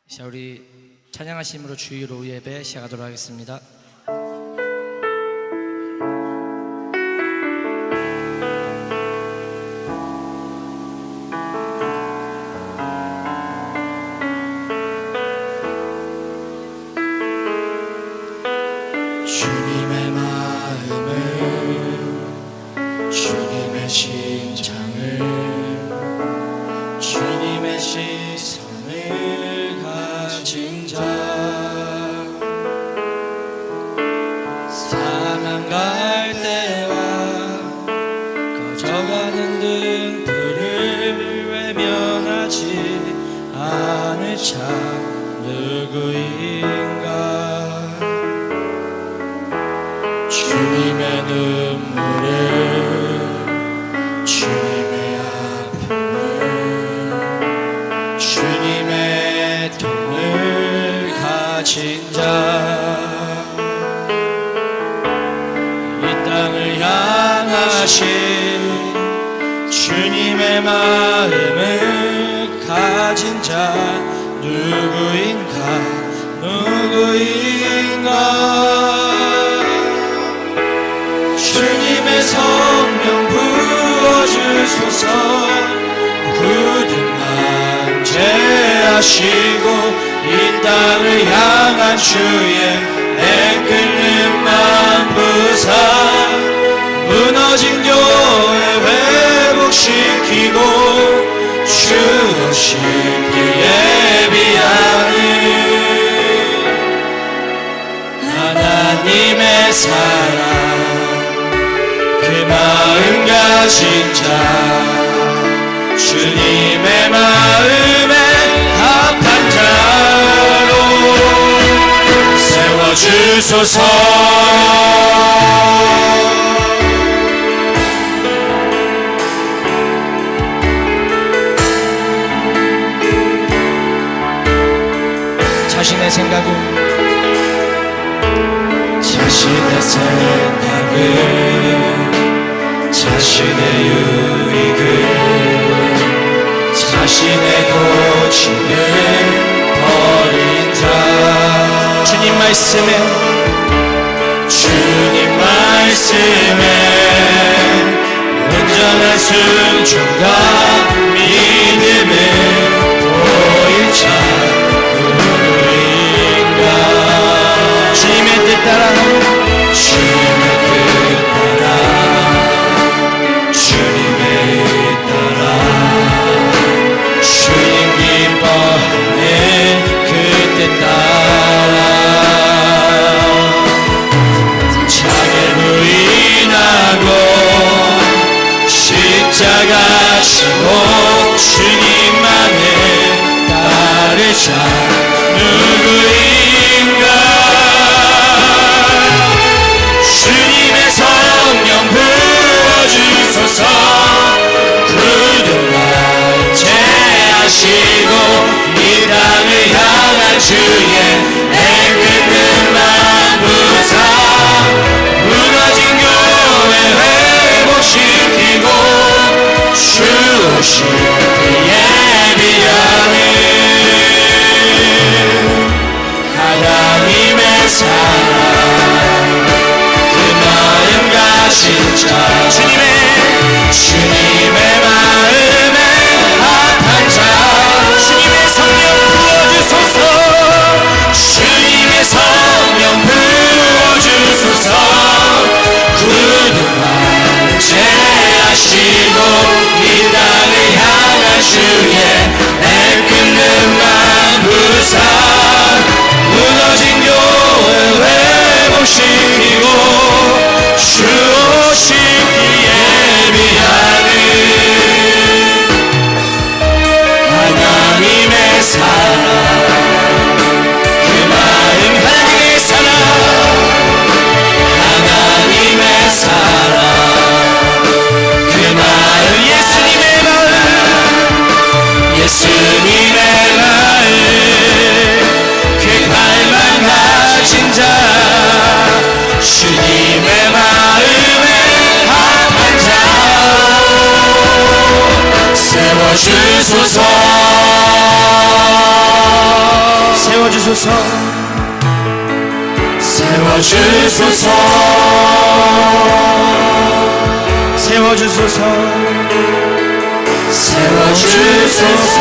자, 우리 찬양하심으로 주일 오후 예배 시작하도록 하겠습니다. 주님의 마음을, 주님의 심장을, 주님의 시선을 가진 자, 사랑 갈대와 꺼져가는 등불을 외면하지 않을 자 누구인가. 주님의 눈물을, 주님의 아픔을, 주님의 통을 가진 자, 이 땅을 향하신 주님의 마음을 가진 자 누구인가. 주님의 성령 부어주소서. 굳은 맘 제하시고 이 땅을 향한 주의 애끓는 마음 부사 무너진 교회 회복시키고 주 오실 때 예비하는 하나님의 사랑, 그 마음 가진 자, 주님의 마음에 합한 자로 세워주소서. 자신의 생각을 자신의 유익을, 자신의 고집을 버린 자, 주님 말씀에 온전한 순종과 믿음을 보일 자 누구인가. 주님의 뜻 따라, 주님의 뜻 따라, 주님의 뜻 따라, 주님 기뻐하는 그 뜻 따라 자기 부인하고 십자가 지고 주님만을 따르자 누구인가. 주님의 성령 부어주소서. 굳은 맘 제하시고 이 땅을 향한 주의 애끓는 마음 부사 무너진 교회 회복시키고 주 오실 때 예비하는 세워주소서 세워주소서 세워주소서.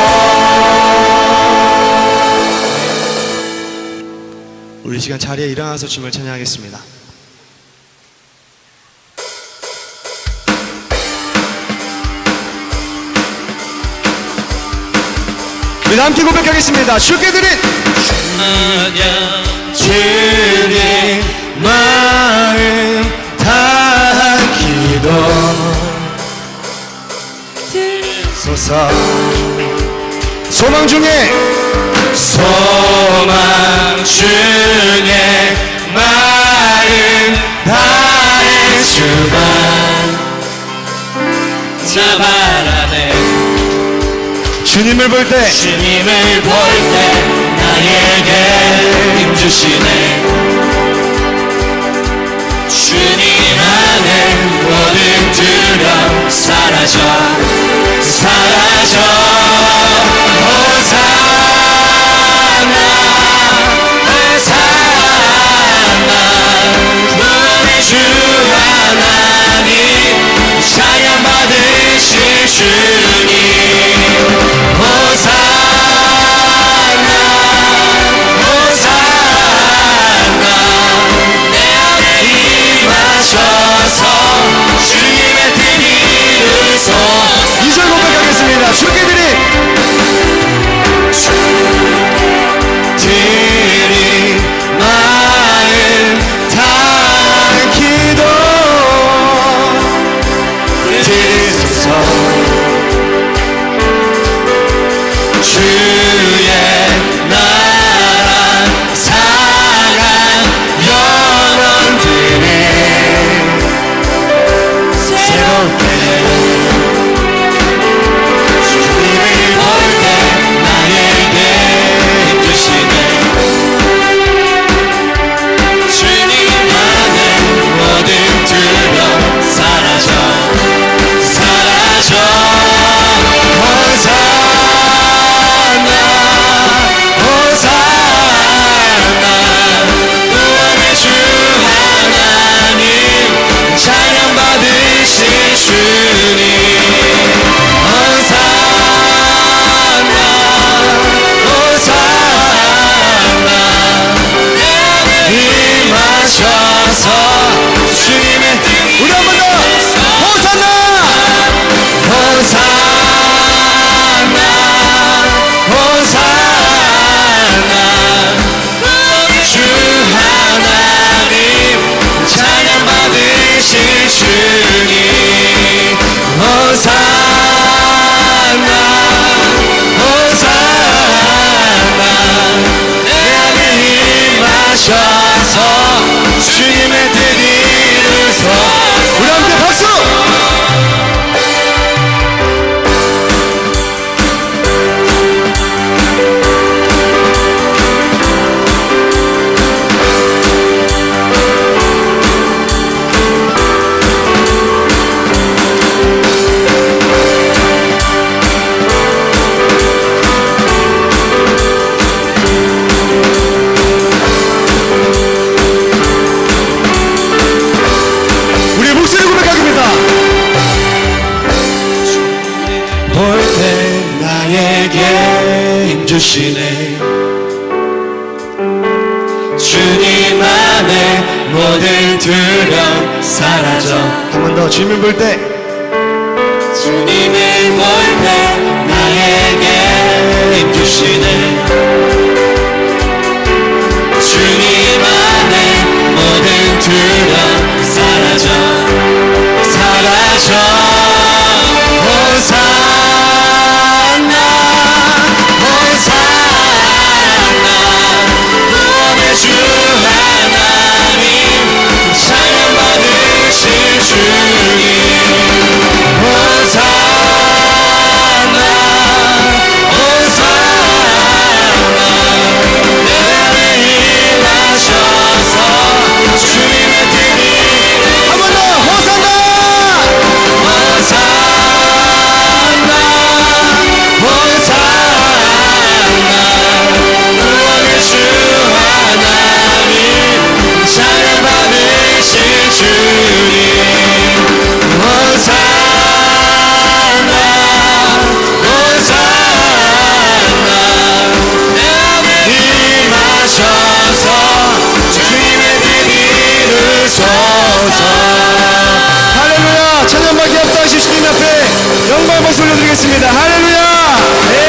우리 시간 자리에 일어나서 주님을 찬양하겠습니다. 우리 함께 고백하겠습니다. 주께 드린 주님 마음 다한 기도 소서 소망 중에 소망 중에 마음 다해 주만 나 바라네. 주님을 볼 때 주님을 볼 때 나에게 힘주시네. 주님 안에 모든 두려움 사라져 사라져. 호산나 호산나 구원의 주 하나님 찬양 받으실 주님. 호산나 호산나 내 안에 임하셔서 주님의 뜻 이루소서. 2절 고백하겠습니다. 주께 드린 마음 다한 기도 드리소서. 주의 나라 사랑 영원들이 새롭게 주님을 볼 때 나에게 힘주시네. 주님 안에 모든 두려움 사라져 사라져. 호산나 호산나 구원의 주 하나님 찬양 받으실 주님. 호산나 호산나 내 안에 임하셔서 주님의 뜻 우리 한 번 더 호산나 호산나 호산나 주 하나님 찬양 받으실 주님. 호산나 호산나 내 안에 임하셔서 주님의 뜻 이루소서. 우리 함께 박수. 우리의 목소리 고백하겠습니다. 볼 때 나에게 힘주시네. 주님 안에 모든 두려움 사라져. 한 번 더 주님을 볼 때 주님을 볼 때 나에게 힘주시네. 주님 안에 모든 두려움 사라져 사라져. 호산나 호산나 구원의 주 하나님 찬양 받으실 주님. 호산나 호산나 올려드리겠습니다. 할렐루야. 네.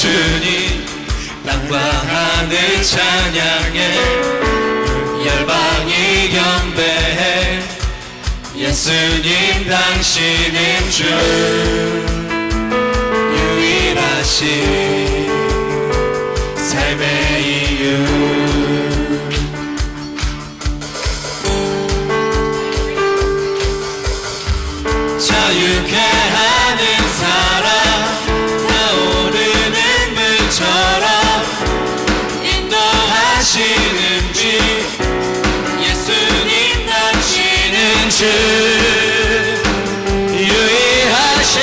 주님 땅과 하늘 찬양해 열방이 경배해 예수님 당신은 주 유일하신 삶의 이유 자유케 하는 사랑 인도하시는 주 예수님 당신은 주 유일하신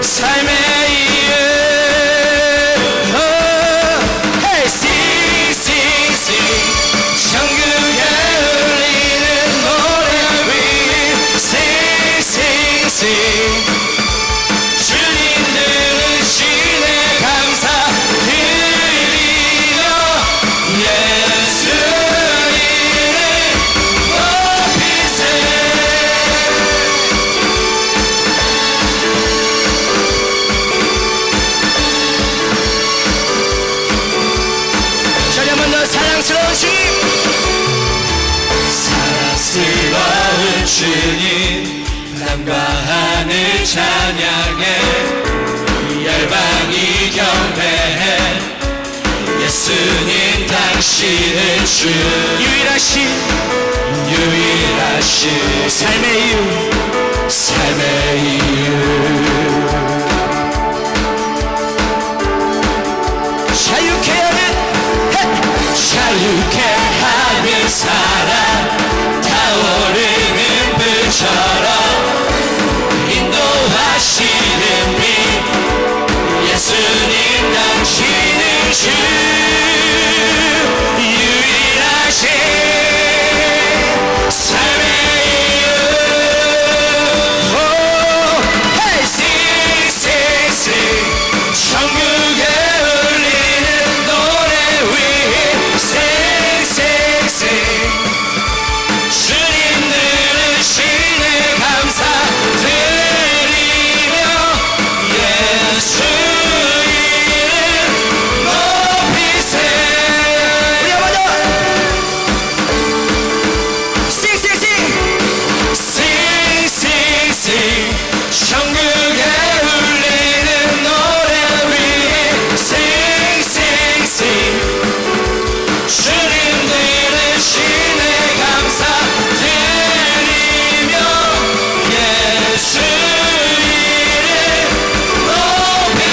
삶의 이유 Hey, sing, sing, sing 천국에 울리는 노래 위 Sing, sing, sing 주님 들으시네 감사 사랑스러운 주님 땅과 하늘 찬양해 열방이 경배해 예수님 당신은 주 유일하신 삶의 이유 자유케 하는 사랑 타오르는 불처럼 인도하시는 빛 예수님 당신은 주 유일하신 삶의 이유 Hey, sing, sing, sing 천국에 울리는 노래 위 Sing, sing, sing 주님 들으시네 감사 드리며 예수 이름 높이세 우리 한번 Sing, sing, sing Sing, sing, sing 천국에 울리는 노래 위 Sing, sing, sing 주님 들으시네 감사 드리며 예수 이름 높이세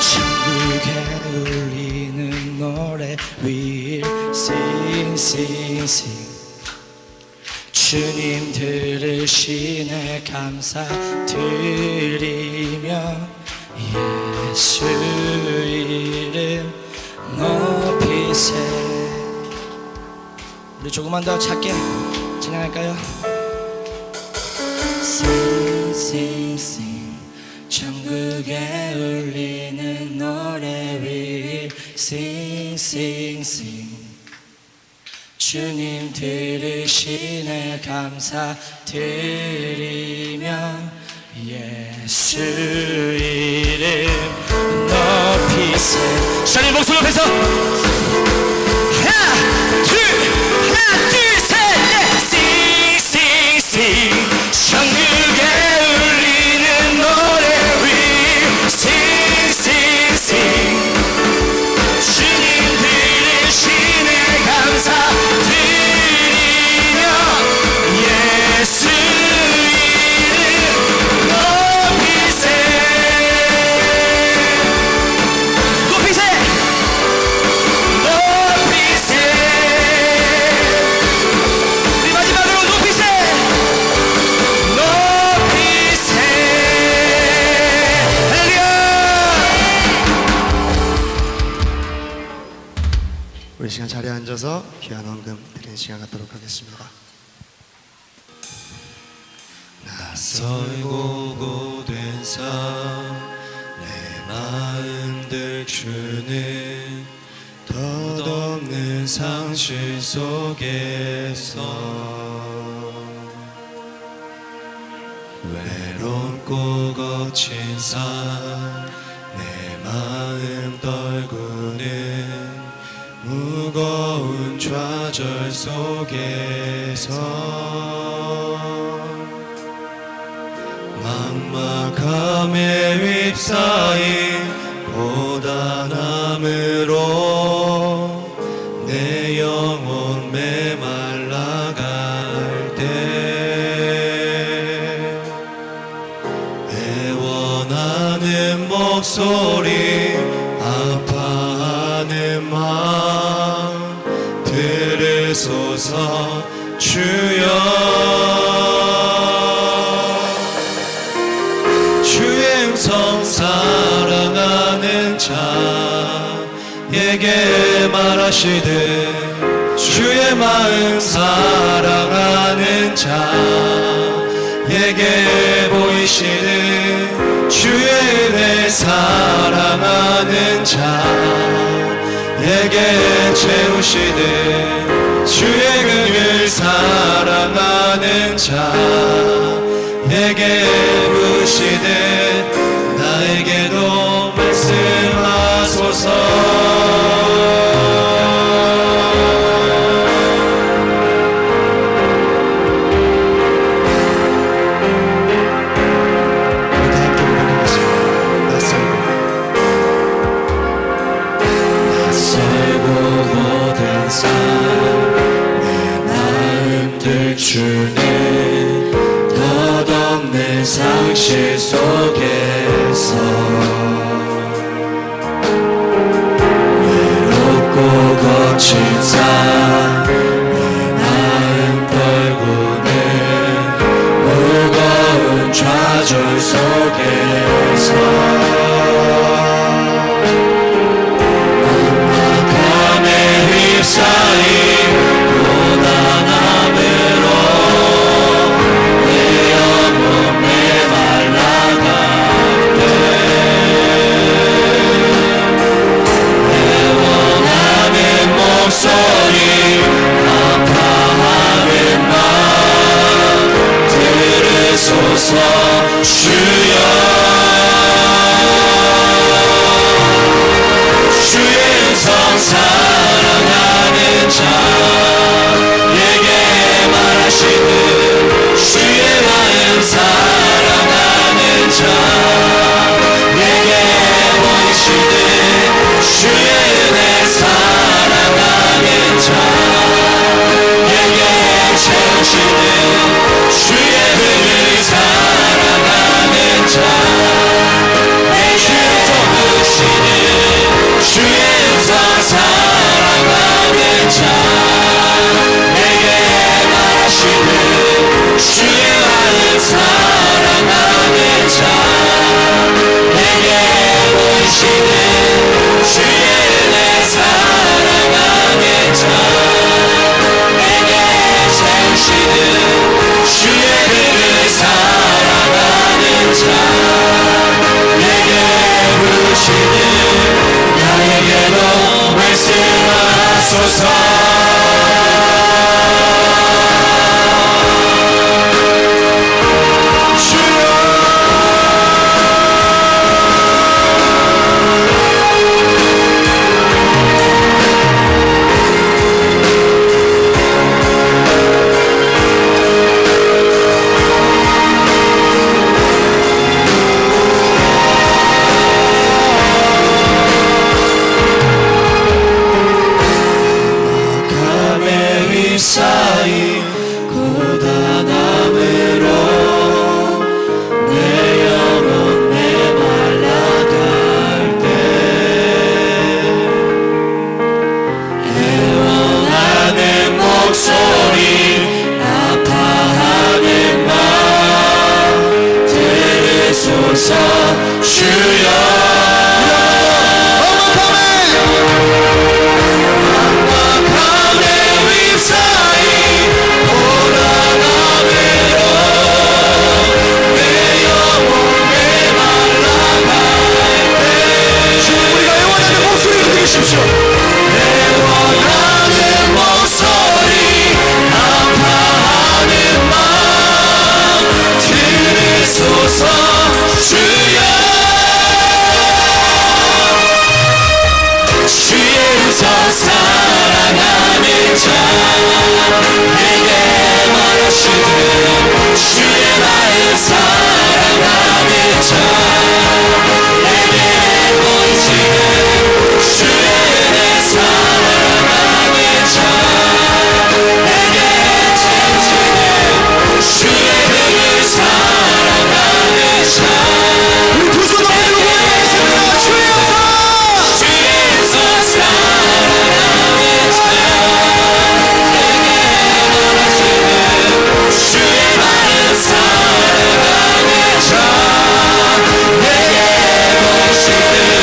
천국에 울리는 노래 위 Sing, sing, sing 주님 들으시네 감사 드리며 예수 이름 높이세 우리 조금만 더 작게 진행할까요? Sing, sing, sing 천국에 울리는 노래 위 Sing, sing, sing 주님 들으시네 감사 드리며 예수 이름 높이세 주님 목소리 높여서 하나 둘 셋 우리 시간 자리에 앉아서 귀한 헌금 드리는 시간 갖도록 하겠습니다. 낯설고 고된 삶 내 마음들 주는 덧없는 상실 속에서 외롭고 거친 삶 내 마음 떨구는 무거운 좌절 속에서 막막함에 휩싸인 고단함으로 내 영혼 메말라갈 때 애원하는 목소리 아파하는 마음 들으소서 주여 주의 음성 사랑하는 자에게 말하시듯 주의 마음 사랑하는 자에게 보이시는 주의 은혜 사랑하는 자에게 채우시듯 주의 긍휼 사랑하는 자에게 부으시듯 나에게도 낯설고 고된 삶 내 마음들 주는 덧없는 상실 속에서 외롭고 거친 삶 내 마음 떨구는 무거운 좌절 속에서 막막함에 휩싸인 고단함으로 내 영혼 메말라갈 때 애원하는 목소리 아파하는 마음 들으소서 주여 주의 음성 사랑하는 자에게 말하시듯 주의 마음 사랑하는 자에게 보이시듯 주의 은혜 사랑하는 자에게 채우시듯 주의 긍휼 사랑하는 자에게 부으시듯 주의 음성 사랑하는 자에게 말하시듯 주의 마음 사랑하는 자에게 보이시듯 주의 은혜 사랑하는 자에게 채우시듯 주의 긍휼 사랑하는 자에게 부으시듯 나에게도 말씀하소서 주여 자 내게 말하시되 주의 마음 사랑하는 자 내게 보이시는 주의 은혜 사랑하는 자 내게 채우시는 주의 은혜 사랑하는 자 우리 두 손 높이 들고 고백하겠습니다. 주의 은사, 주의 은사 사랑하는 자 내게 말하시는 주의 마음 사랑하는 자 내게 보이시는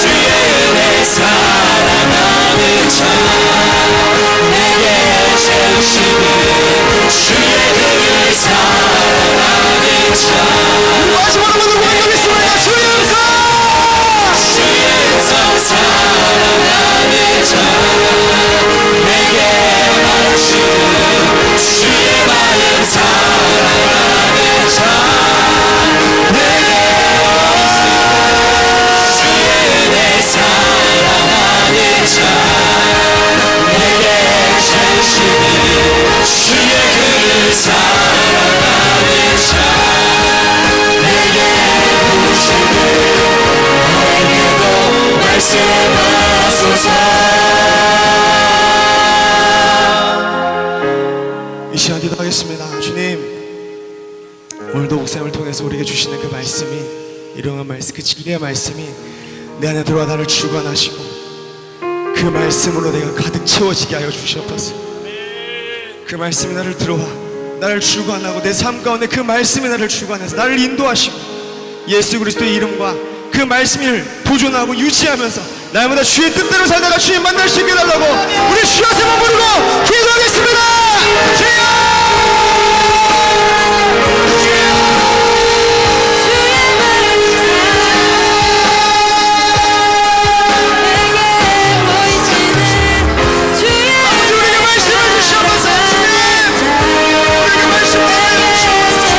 주의 은혜 사랑하는 자 내게 채우시는 주의 은혜 사랑하는 자 마지막으로 모두 고백하겠습니다. 주의 은사, 주의 은사 사랑하는 자 내게 말하시는 주의 마음 사랑하는 자 내게 주의 은혜 사랑하는 자 내게 채우시는 주의 그 사랑하는 자 내게 부으시는 나에게도 말씀하소서 이 시간 기도하겠습니다. 주님, 오늘도 목사님을 통해서 우리에게 주시는 그 말씀이, 일용한 말씀, 그 진리의 말씀이 내 안에 들어와 나를 주관하시고 그 말씀으로 내가 가득 채워지게 하여 주시옵소서. 그 말씀이 나를 들어와 나를 주관하고 내 삶 가운데 그 말씀이 나를 주관해서 나를 인도하시고 예수 그리스도의 이름과 그 말씀을 보존하고 유지하면서 날마다 주의 뜻대로 살다가 주님 만날 수 있게 해달라고 우리 주여 세번 부르고 기도하겠습니다. 주여! 아버지 우리에게 말씀을 주시옵소서. 주님 우리에게 말씀을 주시옵소서.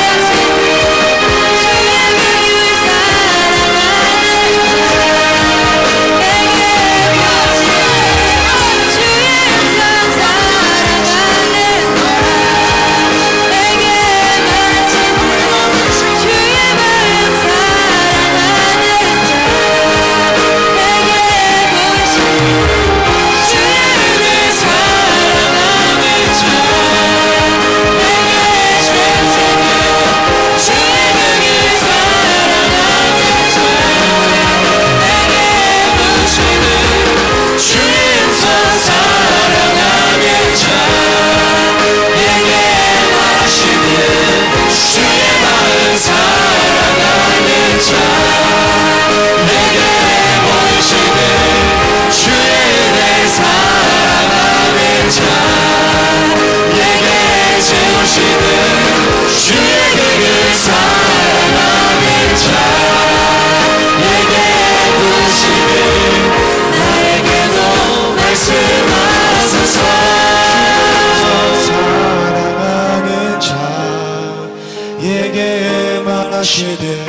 하시되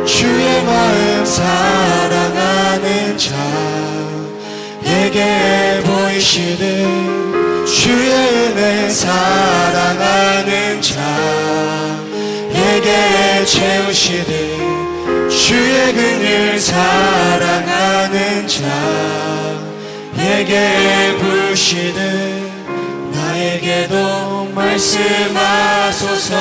주의 마음 사랑하는 자에게 보이시되 주의 은혜 사랑하는 자에게 채우시되 주의 그늘 사랑하는 자에게 부으시되 나에게도 말씀하소서.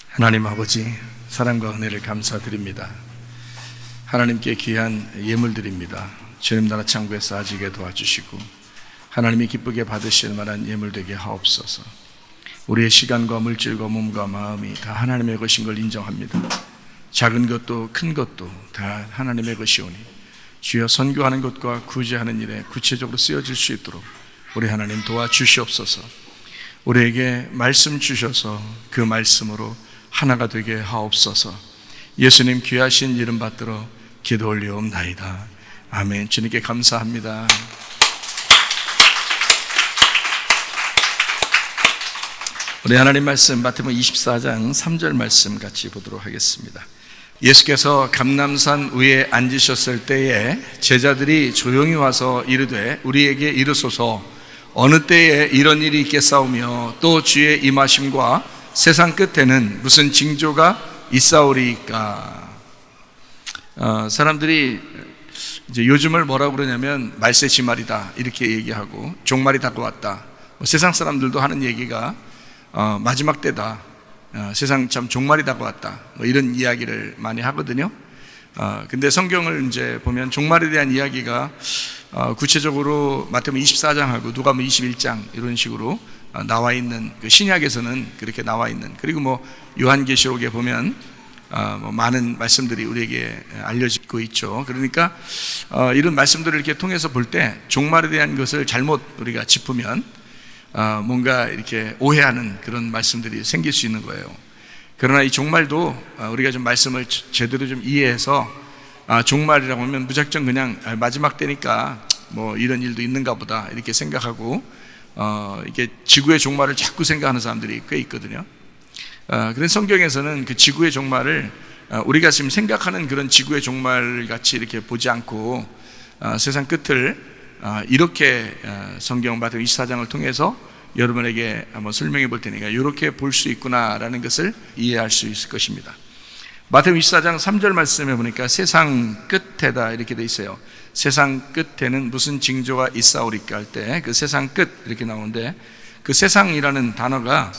하나님 아버지, 사랑과 은혜를 감사드립니다. 하나님께 귀한 예물드립니다. 주님 나라 창고에 쌓아지게 도와주시고 하나님이 기쁘게 받으실 만한 예물 되게 하옵소서. 우리의 시간과 물질과 몸과 마음이 다 하나님의 것인 걸 인정합니다. 작은 것도 큰 것도 다 하나님의 것이오니 주여 선교하는 것과 구제하는 일에 구체적으로 쓰여질 수 있도록 우리 하나님 도와주시옵소서. 우리에게 말씀 주셔서 그 말씀으로 하나가 되게 하옵소서. 예수님 귀하신 이름 받들어 기도 올리옵나이다. 아멘. 주님께 감사합니다. 우리 하나님 말씀 마태복음 24장 3절 말씀 같이 보도록 하겠습니다. 예수께서 감람산 위에 앉으셨을 때에 제자들이 조용히 와서 이르되 우리에게 이르소서 어느 때에 이런 일이 있겠사오며 또 주의 임하심과 세상 끝에는 무슨 징조가 있사오리이까. 사람들이 이제 요즘을 뭐라고 그러냐면 말세지말이다 이렇게 얘기하고 종말이 다가왔다. 세상 사람들도 하는 얘기가 마지막 때다. 세상 참 종말이 다가왔다. 이런 이야기를 많이 하거든요. 근데 성경을 이제 보면 종말에 대한 이야기가 구체적으로 마태복음 24장하고 누가복음 21장 이런 식으로 나와 있는, 그 신약에서는 그렇게 나와 있는, 그리고 뭐 요한계시록에 보면 뭐 많은 말씀들이 우리에게 알려지고 있죠. 그러니까 이런 말씀들을 이렇게 통해서 볼 때 종말에 대한 것을 잘못 우리가 짚으면 뭔가 이렇게 오해하는 그런 말씀들이 생길 수 있는 거예요. 그러나 이 종말도 우리가 좀 말씀을 제대로 좀 이해해서 종말이라고 하면 무작정 그냥 마지막 때니까 뭐 이런 일도 있는가 보다 이렇게 생각하고 이게 지구의 종말을 자꾸 생각하는 사람들이 꽤 있거든요. 그래서 성경에서는 그 지구의 종말을 우리가 지금 생각하는 그런 지구의 종말 같이 이렇게 보지 않고 세상 끝을 이렇게 성경 마태복음 24장을 통해서 여러분에게 한번 설명해 볼 테니까 이렇게 볼 수 있구나라는 것을 이해할 수 있을 것입니다. 마태복음 24장 3절 말씀에 보니까 세상 끝에다 이렇게 돼 있어요. 세상 끝에는 무슨 징조가 있사오리까 할 때 그 세상 끝 이렇게 나오는데, 그 세상이라는 단어가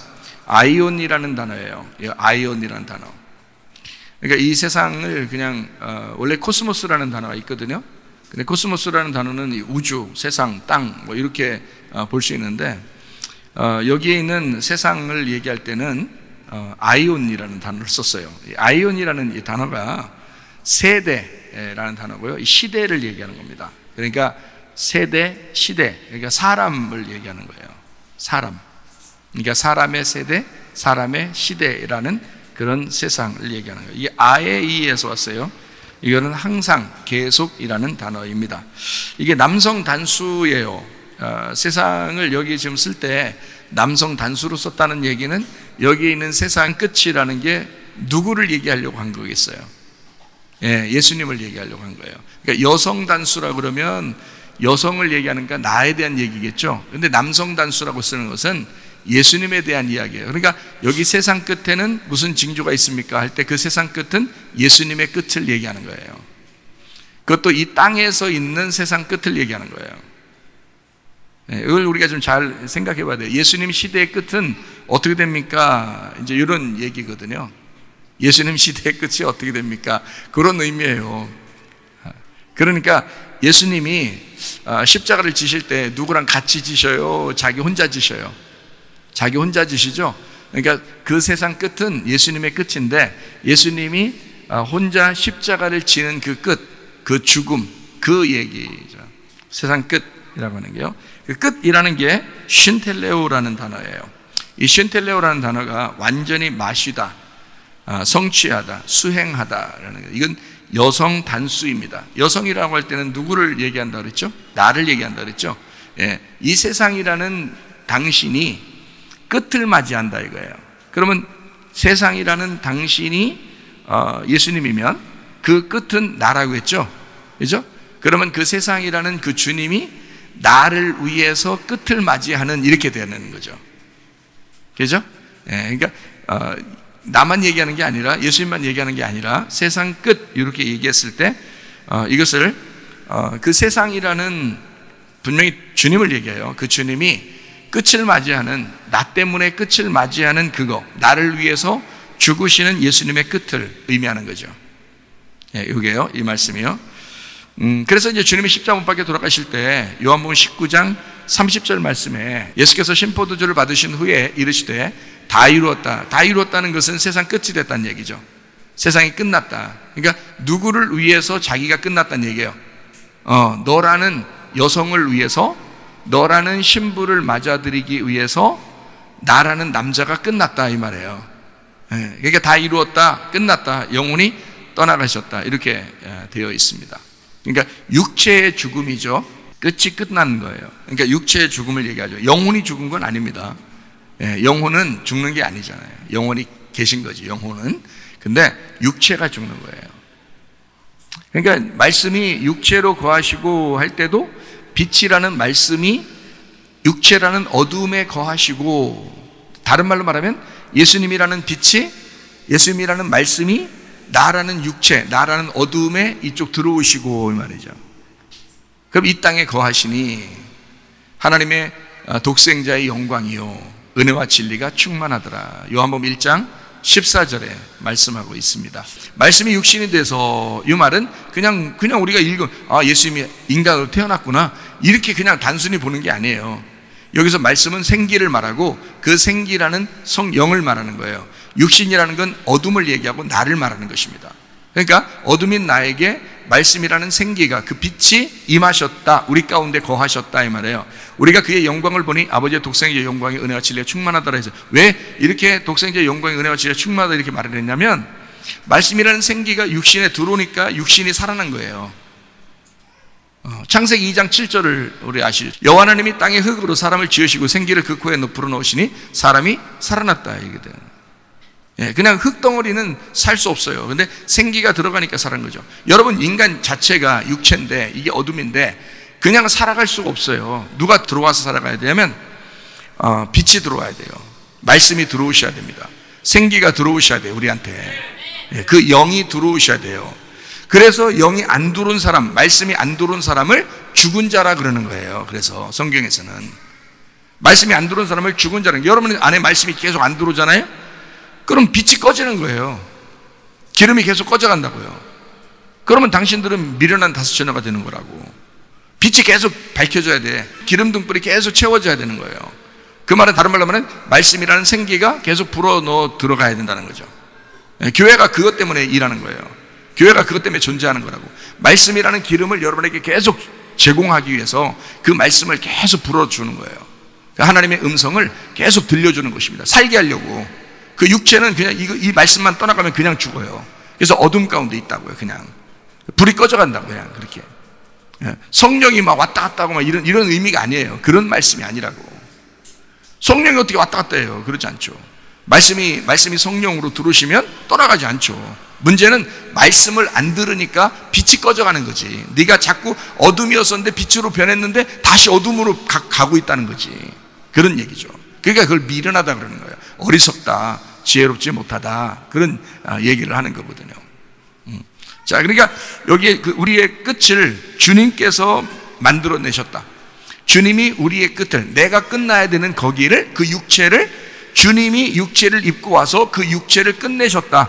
아이온이라는 단어예요. 아이온이라는 단어. 그러니까 이 세상을 그냥 원래 코스모스라는 단어가 있거든요. 근데 코스모스라는 단어는 우주, 세상, 땅 뭐 이렇게 볼 수 있는데 여기에 있는 세상을 얘기할 때는 아이온이라는 단어를 썼어요. 아이온이라는 이 단어가 세대라는 단어고요. 이 시대를 얘기하는 겁니다. 그러니까 세대, 시대, 그러니까 사람을 얘기하는 거예요. 사람. 그러니까 사람의 세대, 사람의 시대라는 그런 세상을 얘기하는 거예요. 이 아에이에서 왔어요. 이거는 항상, 계속이라는 단어입니다. 이게 남성 단수예요. 세상을 여기 지금 쓸 때 남성 단수로 썼다는 얘기는 여기에 있는 세상 끝이라는 게 누구를 얘기하려고 한 거겠어요? 예수님을 얘기하려고 한 거예요. 그러니까 여성 단수라 그러면 여성을 얘기하는가 나에 대한 얘기겠죠. 근데 남성 단수라고 쓰는 것은 예수님에 대한 이야기예요. 그러니까 여기 세상 끝에는 무슨 징조가 있습니까? 할 때 그 세상 끝은 예수님의 끝을 얘기하는 거예요. 그것도 이 땅에서 있는 세상 끝을 얘기하는 거예요. 이걸 우리가 좀 잘 생각해 봐야 돼요. 예수님 시대의 끝은 어떻게 됩니까? 이제 이런 얘기거든요. 예수님 시대의 끝이 어떻게 됩니까? 그런 의미예요. 그러니까 예수님이 십자가를 지실 때 누구랑 같이 지셔요? 자기 혼자 지셔요? 자기 혼자 지시죠? 그러니까 그 세상 끝은 예수님의 끝인데 예수님이 혼자 십자가를 지는 그 끝, 그 죽음, 그 얘기죠. 세상 끝이라고 하는 게요. 그 끝이라는 게 쉰텔레오라는 단어예요. 이 쉰텔레오라는 단어가 완전히 마시다, 성취하다, 수행하다라는 거예요. 이건 여성 단수입니다. 여성이라고 할 때는 누구를 얘기한다 그랬죠? 나를 얘기한다 그랬죠? 이 세상이라는 당신이 끝을 맞이한다 이거예요. 그러면 세상이라는 당신이 예수님이면 그 끝은 나라고 했죠? 그죠? 그러면 그 세상이라는 그 주님이 나를 위해서 끝을 맞이하는 이렇게 되는 거죠. 그죠? 그러니까 나만 얘기하는 게 아니라 예수님만 얘기하는 게 아니라 세상 끝 이렇게 얘기했을 때 이것을 그 세상이라는 분명히 주님을 얘기해요. 그 주님이 끝을 맞이하는, 나 때문에 끝을 맞이하는 그거, 나를 위해서 죽으시는 예수님의 끝을 의미하는 거죠. 이게요, 이 말씀이요. 그래서 이제 주님이 십자가 못 박혀 돌아가실 때 요한복음 19장 30절 말씀에 예수께서 신포도주를 받으신 후에 이르시되 다 이루었다. 다 이루었다는 것은 세상 끝이 됐다는 얘기죠. 세상이 끝났다. 그러니까 누구를 위해서 자기가 끝났다는 얘기예요. 너라는 여성을 위해서, 너라는 신부를 맞아들이기 위해서 나라는 남자가 끝났다 이 말이에요. 그러니까 다 이루었다, 끝났다, 영혼이 떠나가셨다 이렇게 되어 있습니다. 그러니까 육체의 죽음이죠. 끝이 끝나는 거예요. 그러니까 육체의 죽음을 얘기하죠. 영혼이 죽은 건 아닙니다. 영혼은 죽는 게 아니잖아요. 영혼이 계신 거지, 영혼은. 근데 육체가 죽는 거예요. 그러니까 말씀이 육체로 거하시고 할 때도 빛이라는 말씀이 육체라는 어둠에 거하시고, 다른 말로 말하면 예수님이라는 빛이, 예수님이라는 말씀이 나라는 육체, 나라는 어둠에 이쪽 들어오시고 이 말이죠. 그럼 이 땅에 거하시니 하나님의 독생자의 영광이요 은혜와 진리가 충만하더라. 요한복음 1장 14절에 말씀하고 있습니다. 말씀이 육신이 돼서, 이 말은 그냥 우리가 읽은 예수님이 인간으로 태어났구나 이렇게 그냥 단순히 보는 게 아니에요. 여기서 말씀은 생기를 말하고 그 생기라는 성령을 말하는 거예요. 육신이라는 건 어둠을 얘기하고 나를 말하는 것입니다. 그러니까 어둠인 나에게 말씀이라는 생기가, 그 빛이 임하셨다, 우리 가운데 거하셨다 이 말이에요. 우리가 그의 영광을 보니 아버지의 독생자의 영광이 은혜와 진리가 충만하더라 해서, 왜 이렇게 독생자의 영광이 은혜와 진리가 충만하다 이렇게 말을 했냐면, 말씀이라는 생기가 육신에 들어오니까 육신이 살아난 거예요. 창세기 2장 7절을 우리 아시죠? 여호와 하나님이 땅의 흙으로 사람을 지으시고 생기를 그 코에 불어넣으시니 사람이 살아났다 이게 돼요. 그냥 흙덩어리는 살 수 없어요. 근데 생기가 들어가니까 살아난 거죠. 여러분, 인간 자체가 육체인데, 이게 어둠인데 그냥 살아갈 수가 없어요. 누가 들어와서 살아가야 되냐면 빛이 들어와야 돼요. 말씀이 들어오셔야 됩니다. 생기가 들어오셔야 돼요, 우리한테. 그 영이 들어오셔야 돼요. 그래서 영이 안 들어온 사람, 말씀이 안 들어온 사람을 죽은 자라 그러는 거예요. 그래서 성경에서는 말씀이 안 들어온 사람을 죽은 자라는 거예요. 여러분 안에 말씀이 계속 안 들어오잖아요. 그럼 빛이 꺼지는 거예요. 기름이 계속 꺼져간다고요. 그러면 당신들은 미련한 다섯처녀가 되는 거라고. 빛이 계속 밝혀져야 돼. 기름 등불이 계속 채워져야 되는 거예요. 그 말은, 다른 말로 하면 말씀이라는 생기가 계속 불어넣어 들어가야 된다는 거죠. 교회가 그것 때문에 일하는 거예요. 교회가 그것 때문에 존재하는 거라고. 말씀이라는 기름을 여러분에게 계속 제공하기 위해서 그 말씀을 계속 불어주는 거예요. 하나님의 음성을 계속 들려주는 것입니다. 살게 하려고. 그 육체는 그냥 이 말씀만 떠나가면 그냥 죽어요. 그래서 어둠 가운데 있다고요. 그냥 불이 꺼져간다고, 그냥 그렇게. 성령이 막 왔다 갔다 하고 막 이런 의미가 아니에요. 그런 말씀이 아니라고. 성령이 어떻게 왔다 갔다 해요? 그렇지 않죠. 말씀이 성령으로 들어오시면 떠나가지 않죠. 문제는 말씀을 안 들으니까 빛이 꺼져가는 거지. 네가 자꾸 어둠이었었는데 빛으로 변했는데 다시 어둠으로 가고 있다는 거지. 그런 얘기죠. 그러니까 그걸 미련하다 그러는 거예요. 어리석다, 지혜롭지 못하다, 그런 얘기를 하는 거거든요. 자, 그러니까 여기에 우리의 끝을 주님께서 만들어내셨다. 주님이 우리의 끝을, 내가 끝나야 되는 거기를, 그 육체를, 주님이 육체를 입고 와서 그 육체를 끝내셨다.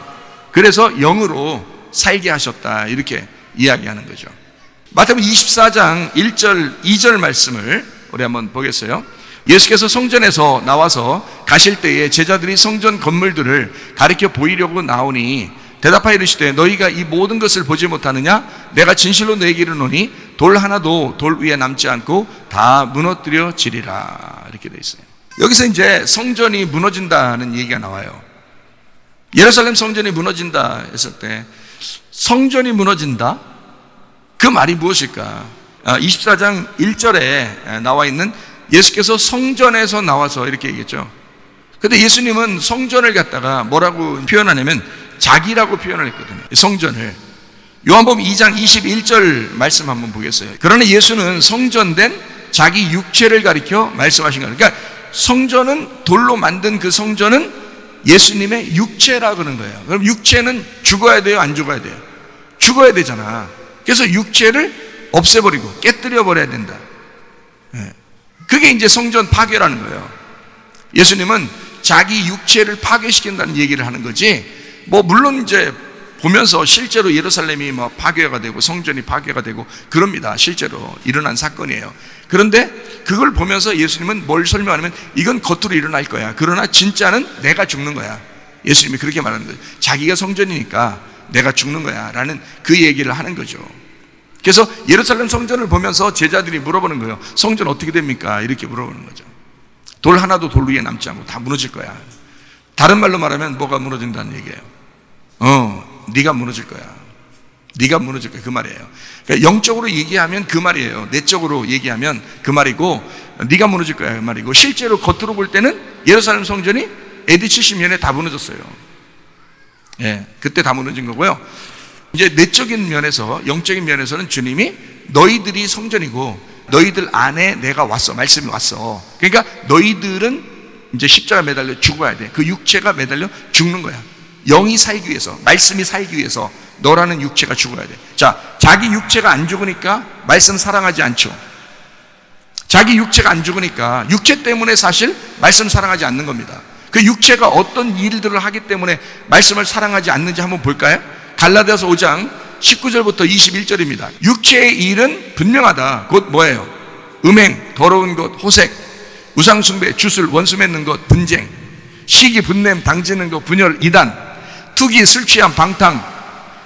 그래서 영으로 살게 하셨다, 이렇게 이야기하는 거죠. 마태복음 24장 1절 2절 말씀을 우리 한번 보겠어요. 예수께서 성전에서 나와서 가실 때에 제자들이 성전 건물들을 가리켜 보이려고 나오니 대답하여 이르시되, 너희가 이 모든 것을 보지 못하느냐? 내가 진실로 너희에게 이르노니 돌 하나도 돌 위에 남지 않고 다 무너뜨려지리라, 이렇게 되어 있어요. 여기서 이제 성전이 무너진다는 얘기가 나와요. 예루살렘 성전이 무너진다 했을 때, 성전이 무너진다? 그 말이 무엇일까? 24장 1절에 나와 있는, 예수께서 성전에서 나와서 이렇게 얘기했죠. 근데 예수님은 성전을 갖다가 뭐라고 표현하냐면 자기라고 표현을 했거든요. 성전을. 요한복음 2장 21절 말씀 한번 보겠어요. 그러나 예수는 성전된 자기 육체를 가리켜 말씀하신 거예요. 그러니까 성전은, 돌로 만든 그 성전은 예수님의 육체라 그러는 거예요. 그럼 육체는 죽어야 돼요, 안 죽어야 돼요? 죽어야 되잖아. 그래서 육체를 없애버리고 깨뜨려 버려야 된다. 그게 이제 성전 파괴라는 거예요. 예수님은 자기 육체를 파괴시킨다는 얘기를 하는 거지, 물론 이제 보면서 실제로 예루살렘이 파괴가 되고 성전이 파괴가 되고 그럽니다. 실제로 일어난 사건이에요. 그런데 그걸 보면서 예수님은 뭘 설명하냐면, 이건 겉으로 일어날 거야. 그러나 진짜는 내가 죽는 거야. 예수님이 그렇게 말하는 거예요. 자기가 성전이니까 내가 죽는 거야 라는 그 얘기를 하는 거죠. 그래서 예루살렘 성전을 보면서 제자들이 물어보는 거예요. 성전 어떻게 됩니까? 이렇게 물어보는 거죠. 돌 하나도 돌 위에 남지 않고 다 무너질 거야. 다른 말로 말하면 뭐가 무너진다는 얘기예요. 네가 무너질 거야. 네가 무너질 거야, 그 말이에요. 그러니까 영적으로 얘기하면 그 말이에요. 내적으로 얘기하면 그 말이고, 네가 무너질 거야, 그 말이고, 실제로 겉으로 볼 때는 예루살렘 성전이 AD 70년에 다 무너졌어요. 예, 그때 다 무너진 거고요. 이제 내적인 면에서, 영적인 면에서는 주님이 너희들이 성전이고 너희들 안에 내가 왔어, 말씀이 왔어. 그러니까 너희들은 이제 십자가 매달려 죽어야 돼. 그 육체가 매달려 죽는 거야. 영이 살기 위해서, 말씀이 살기 위해서 너라는 육체가 죽어야 돼. 자, 자기 육체가 안 죽으니까 말씀 사랑하지 않죠. 자기 육체가 안 죽으니까 육체 때문에 사실 말씀 사랑하지 않는 겁니다. 그 육체가 어떤 일들을 하기 때문에 말씀을 사랑하지 않는지 한번 볼까요? 갈라디아서 5장 19절부터 21절입니다. 육체의 일은 분명하다. 곧 뭐예요? 음행, 더러운 것, 호색, 우상숭배, 주술, 원수 맺는 것, 분쟁, 시기, 분냄, 당지는 것, 분열, 이단, 투기, 술 취함, 방탕,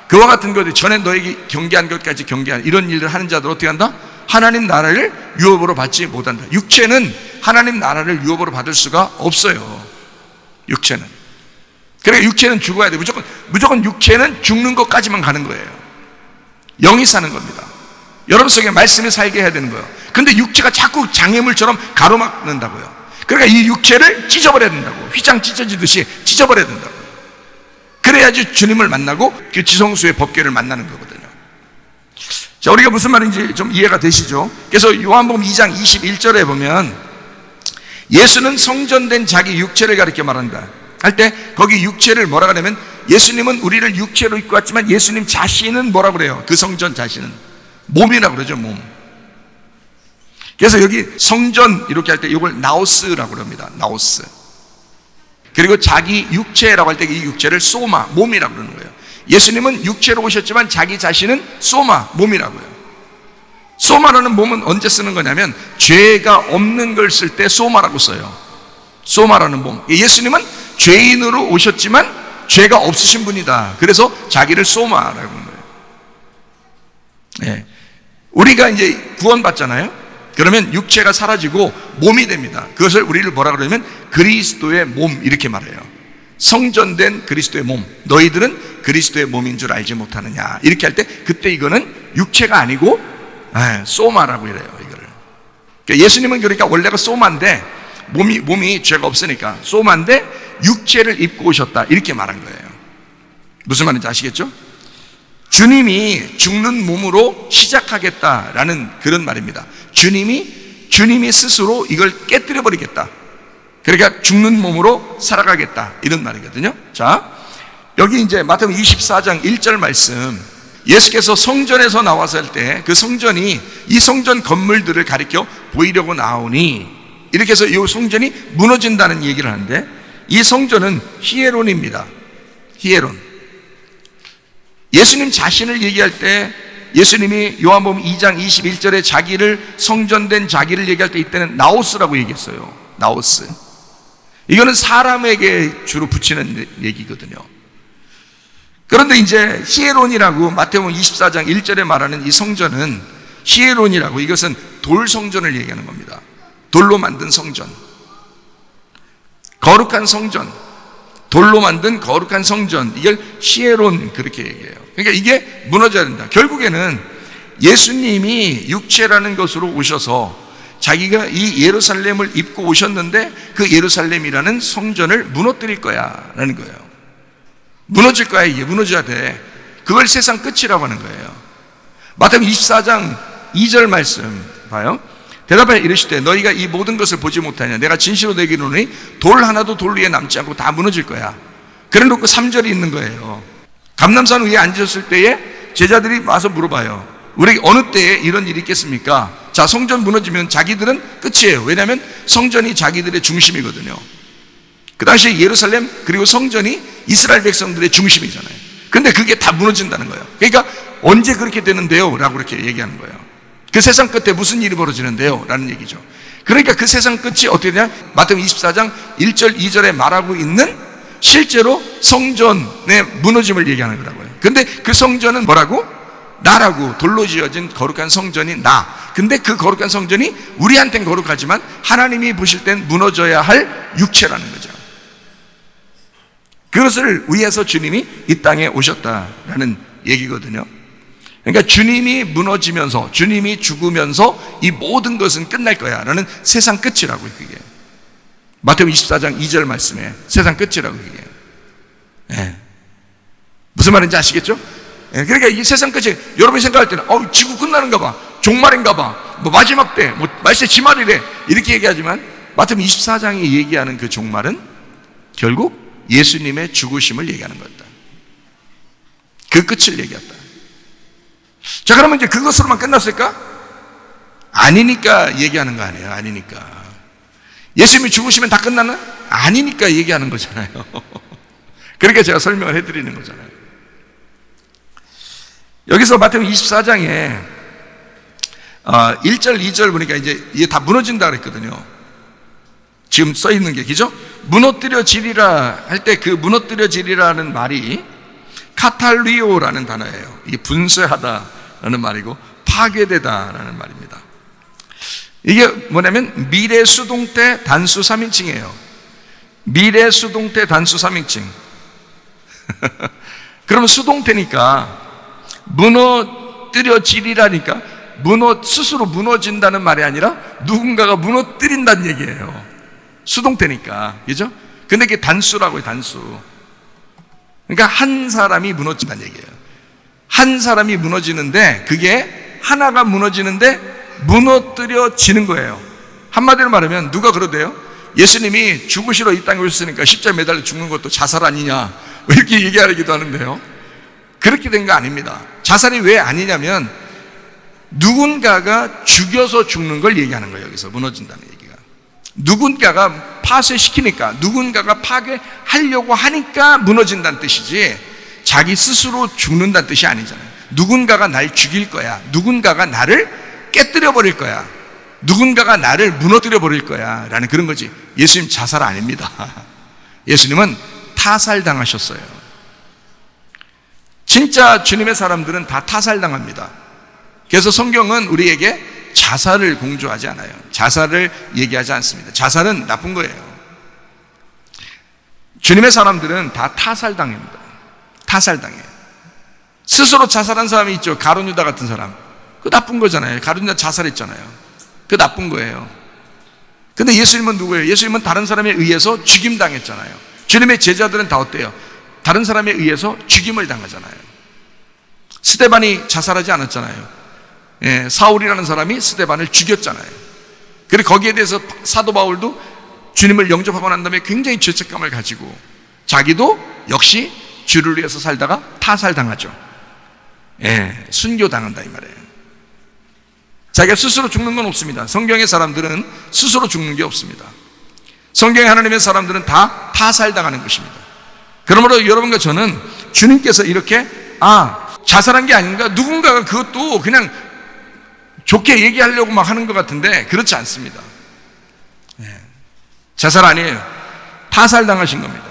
그와 같은 것들, 전에 너에게 경계한 것까지 경계한 이런 일을 하는 자들 어떻게 한다? 하나님 나라를 유업으로 받지 못한다. 육체는 하나님 나라를 유업으로 받을 수가 없어요. 육체는. 그러니까 육체는 죽어야 돼. 무조건 육체는 죽는 것까지만 가는 거예요. 영이 사는 겁니다. 여러분 속에 말씀이 살게 해야 되는 거예요. 근데 육체가 자꾸 장애물처럼 가로막는다고요. 그러니까 이 육체를 찢어버려야 된다고. 휘장 찢어지듯이 찢어버려야 된다고. 그래야지 주님을 만나고 그 지성수의 법궤를 만나는 거거든요. 자, 우리가 무슨 말인지 좀 이해가 되시죠? 그래서 요한복음 2장 21절에 보면 예수는 성전된 자기 육체를 가리켜 말한다 할 때 거기 육체를 뭐라 그러냐면 예수님은 우리를 육체로 입고 왔지만 예수님 자신은 뭐라 그래요? 그 성전 자신은 몸이라고 그러죠. 몸. 그래서 여기 성전 이렇게 할 때 이걸 나오스라고 그럽니다. 나오스. 그리고 자기 육체라고 할 때 이 육체를 소마, 몸이라고 그러는 거예요. 예수님은 육체로 오셨지만 자기 자신은 소마, 몸이라고요. 소마라는 몸은 언제 쓰는 거냐면 죄가 없는 걸 쓸 때 소마라고 써요. 소마라는 몸. 예수님은 죄인으로 오셨지만 죄가 없으신 분이다. 그래서 자기를 소마라고 하는 거예요. 네. 우리가 이제 구원받잖아요. 그러면 육체가 사라지고 몸이 됩니다. 그것을 우리를 뭐라 그러냐면 그리스도의 몸 이렇게 말해요. 성전된 그리스도의 몸. 너희들은 그리스도의 몸인 줄 알지 못하느냐. 이렇게 할 때 그때 이거는 육체가 아니고 소마라고 이래요. 이거를. 그러니까 예수님은 그러니까 원래가 소마인데 몸이 죄가 없으니까 소마인데 육체를 입고 오셨다 이렇게 말한 거예요. 무슨 말인지 아시겠죠? 주님이 죽는 몸으로 시작하겠다라는 그런 말입니다. 주님이 스스로 이걸 깨뜨려 버리겠다. 그러니까 죽는 몸으로 살아가겠다 이런 말이거든요. 자, 여기 이제 마태복음 24장 1절 말씀, 예수께서 성전에서 나와서 할 때 그 성전이 이 성전 건물들을 가리켜 보이려고 나오니 이렇게 해서 이 성전이 무너진다는 얘기를 하는데 이 성전은 히에론입니다. 히에론. 예수님 자신을 얘기할 때 예수님이 요한복음 2장 21절에 자기를 성전된 자기를 얘기할 때 이때는 나오스라고 얘기했어요. 나오스. 이거는 사람에게 주로 붙이는 얘기거든요. 그런데 이제 히에론이라고 마태복음 24장 1절에 말하는 이 성전은 히에론이라고, 이것은 돌 성전을 얘기하는 겁니다. 돌로 만든 성전, 거룩한 성전, 돌로 만든 거룩한 성전, 이걸 히에론 그렇게 얘기해요. 그러니까 이게 무너져야 된다. 결국에는 예수님이 육체라는 것으로 오셔서 자기가 이 예루살렘을 입고 오셨는데 그 예루살렘이라는 성전을 무너뜨릴 거야 라는 거예요. 무너질 거야. 이게 무너져야 돼. 그걸 세상 끝이라고 하는 거예요. 마태복음 24장 2절 말씀 봐요. 대답하여 이르시되 너희가 이 모든 것을 보지 못하냐. 내가 진실로 너희에게 이르노니 돌 하나도 돌 위에 남지 않고 다 무너질 거야. 그래 놓고 3절이 있는 거예요. 감람산 위에 앉으셨을 때에 제자들이 와서 물어봐요. 우리 어느 때에 이런 일이 있겠습니까? 자, 성전 무너지면 자기들은 끝이에요. 왜냐하면 성전이 자기들의 중심이거든요. 그 당시에 예루살렘 그리고 성전이 이스라엘 백성들의 중심이잖아요. 근데 그게 다 무너진다는 거예요. 그러니까 언제 그렇게 되는데요? 라고 이렇게 얘기하는 거예요. 그 세상 끝에 무슨 일이 벌어지는데요? 라는 얘기죠. 그러니까 그 세상 끝이 어떻게 되냐? 마태복음 24장 1절 2절에 말하고 있는 실제로 성전의 무너짐을 얘기하는 거라고요. 근데 그 성전은 뭐라고? 나라고. 돌로 지어진 거룩한 성전이 나. 근데 그 거룩한 성전이 우리한테는 거룩하지만 하나님이 보실 땐 무너져야 할 육체라는 거죠. 그것을 위해서 주님이 이 땅에 오셨다라는 얘기거든요. 그러니까 주님이 무너지면서, 주님이 죽으면서 이 모든 것은 끝날 거야 라는 세상 끝이라고. 그게 마태복음 24장 2절 말씀에 세상 끝이라고. 그게 무슨 말인지 아시겠죠? 예, 그러니까 이 세상 끝이 여러분이 생각할 때는 지구 끝나는가 봐, 종말인가 봐, 뭐 마지막 때, 뭐 말세 지말이래 이렇게 얘기하지만 마태복음 24장이 얘기하는 그 종말은 결국 예수님의 죽으심을 얘기하는 거다. 그 끝을 얘기했다. 자, 그러면 이제 그것으로만 끝났을까? 아니니까 얘기하는 거 아니에요. 아니니까. 예수님이 죽으시면 다 끝나나? 아니니까 얘기하는 거잖아요. 그러니까 제가 설명을 해드리는 거잖아요. 여기서 마태복음 24장에 1절, 2절 보니까 이제 이게 다 무너진다 그랬거든요. 지금 써 있는 게, 그죠? 무너뜨려지리라 할 때 그 무너뜨려지리라는 말이 카탈리오라는 단어예요. 이게 분쇄하다라는 말이고 파괴되다라는 말입니다. 이게 뭐냐면 미래수동태 단수 3인칭이에요. 미래수동태 단수 3인칭. 그러면 수동태니까 무너뜨려지리라니까 스스로 무너진다는 말이 아니라 누군가가 무너뜨린다는 얘기예요. 수동태니까, 그죠? 근데 그게 단수라고 해요. 단수. 그러니까 한 사람이 무너진다는 얘기예요. 한 사람이 무너지는데 그게 하나가 무너지는데 무너뜨려지는 거예요. 한마디로 말하면 누가 그러대요? 예수님이 죽으시러 이 땅에 오셨으니까 십자가에 매달려 죽는 것도 자살 아니냐 이렇게 얘기하기도 하는데요. 그렇게 된 거 아닙니다. 자살이 왜 아니냐면 누군가가 죽여서 죽는 걸 얘기하는 거예요. 여기서 무너진다는 얘기가 누군가가 파쇄시키니까, 누군가가 파괴하려고 하니까 무너진다는 뜻이지 자기 스스로 죽는다는 뜻이 아니잖아요. 누군가가 날 죽일 거야, 누군가가 나를 깨뜨려 버릴 거야, 누군가가 나를 무너뜨려 버릴 거야 라는 그런 거지. 예수님 자살 아닙니다. 예수님은 타살당하셨어요. 진짜 주님의 사람들은 다 타살당합니다. 그래서 성경은 우리에게 자살을 공조하지 않아요. 자살을 얘기하지 않습니다. 자살은 나쁜 거예요. 주님의 사람들은 다 타살당합니다. 타살당해요. 스스로 자살한 사람이 있죠. 가룟유다 같은 사람. 그 나쁜 거잖아요. 가룟유다 자살했잖아요. 그 나쁜 거예요. 근데 예수님은 누구예요? 예수님은 다른 사람에 의해서 죽임당했잖아요. 주님의 제자들은 다 어때요? 다른 사람에 의해서 죽임을 당하잖아요. 스데반이 자살하지 않았잖아요. 사울이라는 사람이 스데반을 죽였잖아요. 그리고 거기에 대해서 사도 바울도 주님을 영접하고 난 다음에 굉장히 죄책감을 가지고 자기도 역시 주를 위해서 살다가 타살당하죠. 순교당한다 이 말이에요. 자기가 스스로 죽는 건 없습니다. 성경의 사람들은 스스로 죽는 게 없습니다. 성경의 하나님의 사람들은 다 타살당하는 것입니다. 그러므로 여러분과 저는 주님께서 이렇게 자살한 게 아닌가, 누군가가 그것도 그냥 좋게 얘기하려고 막 하는 것 같은데 그렇지 않습니다. 자살 아니에요. 타살당하신 겁니다.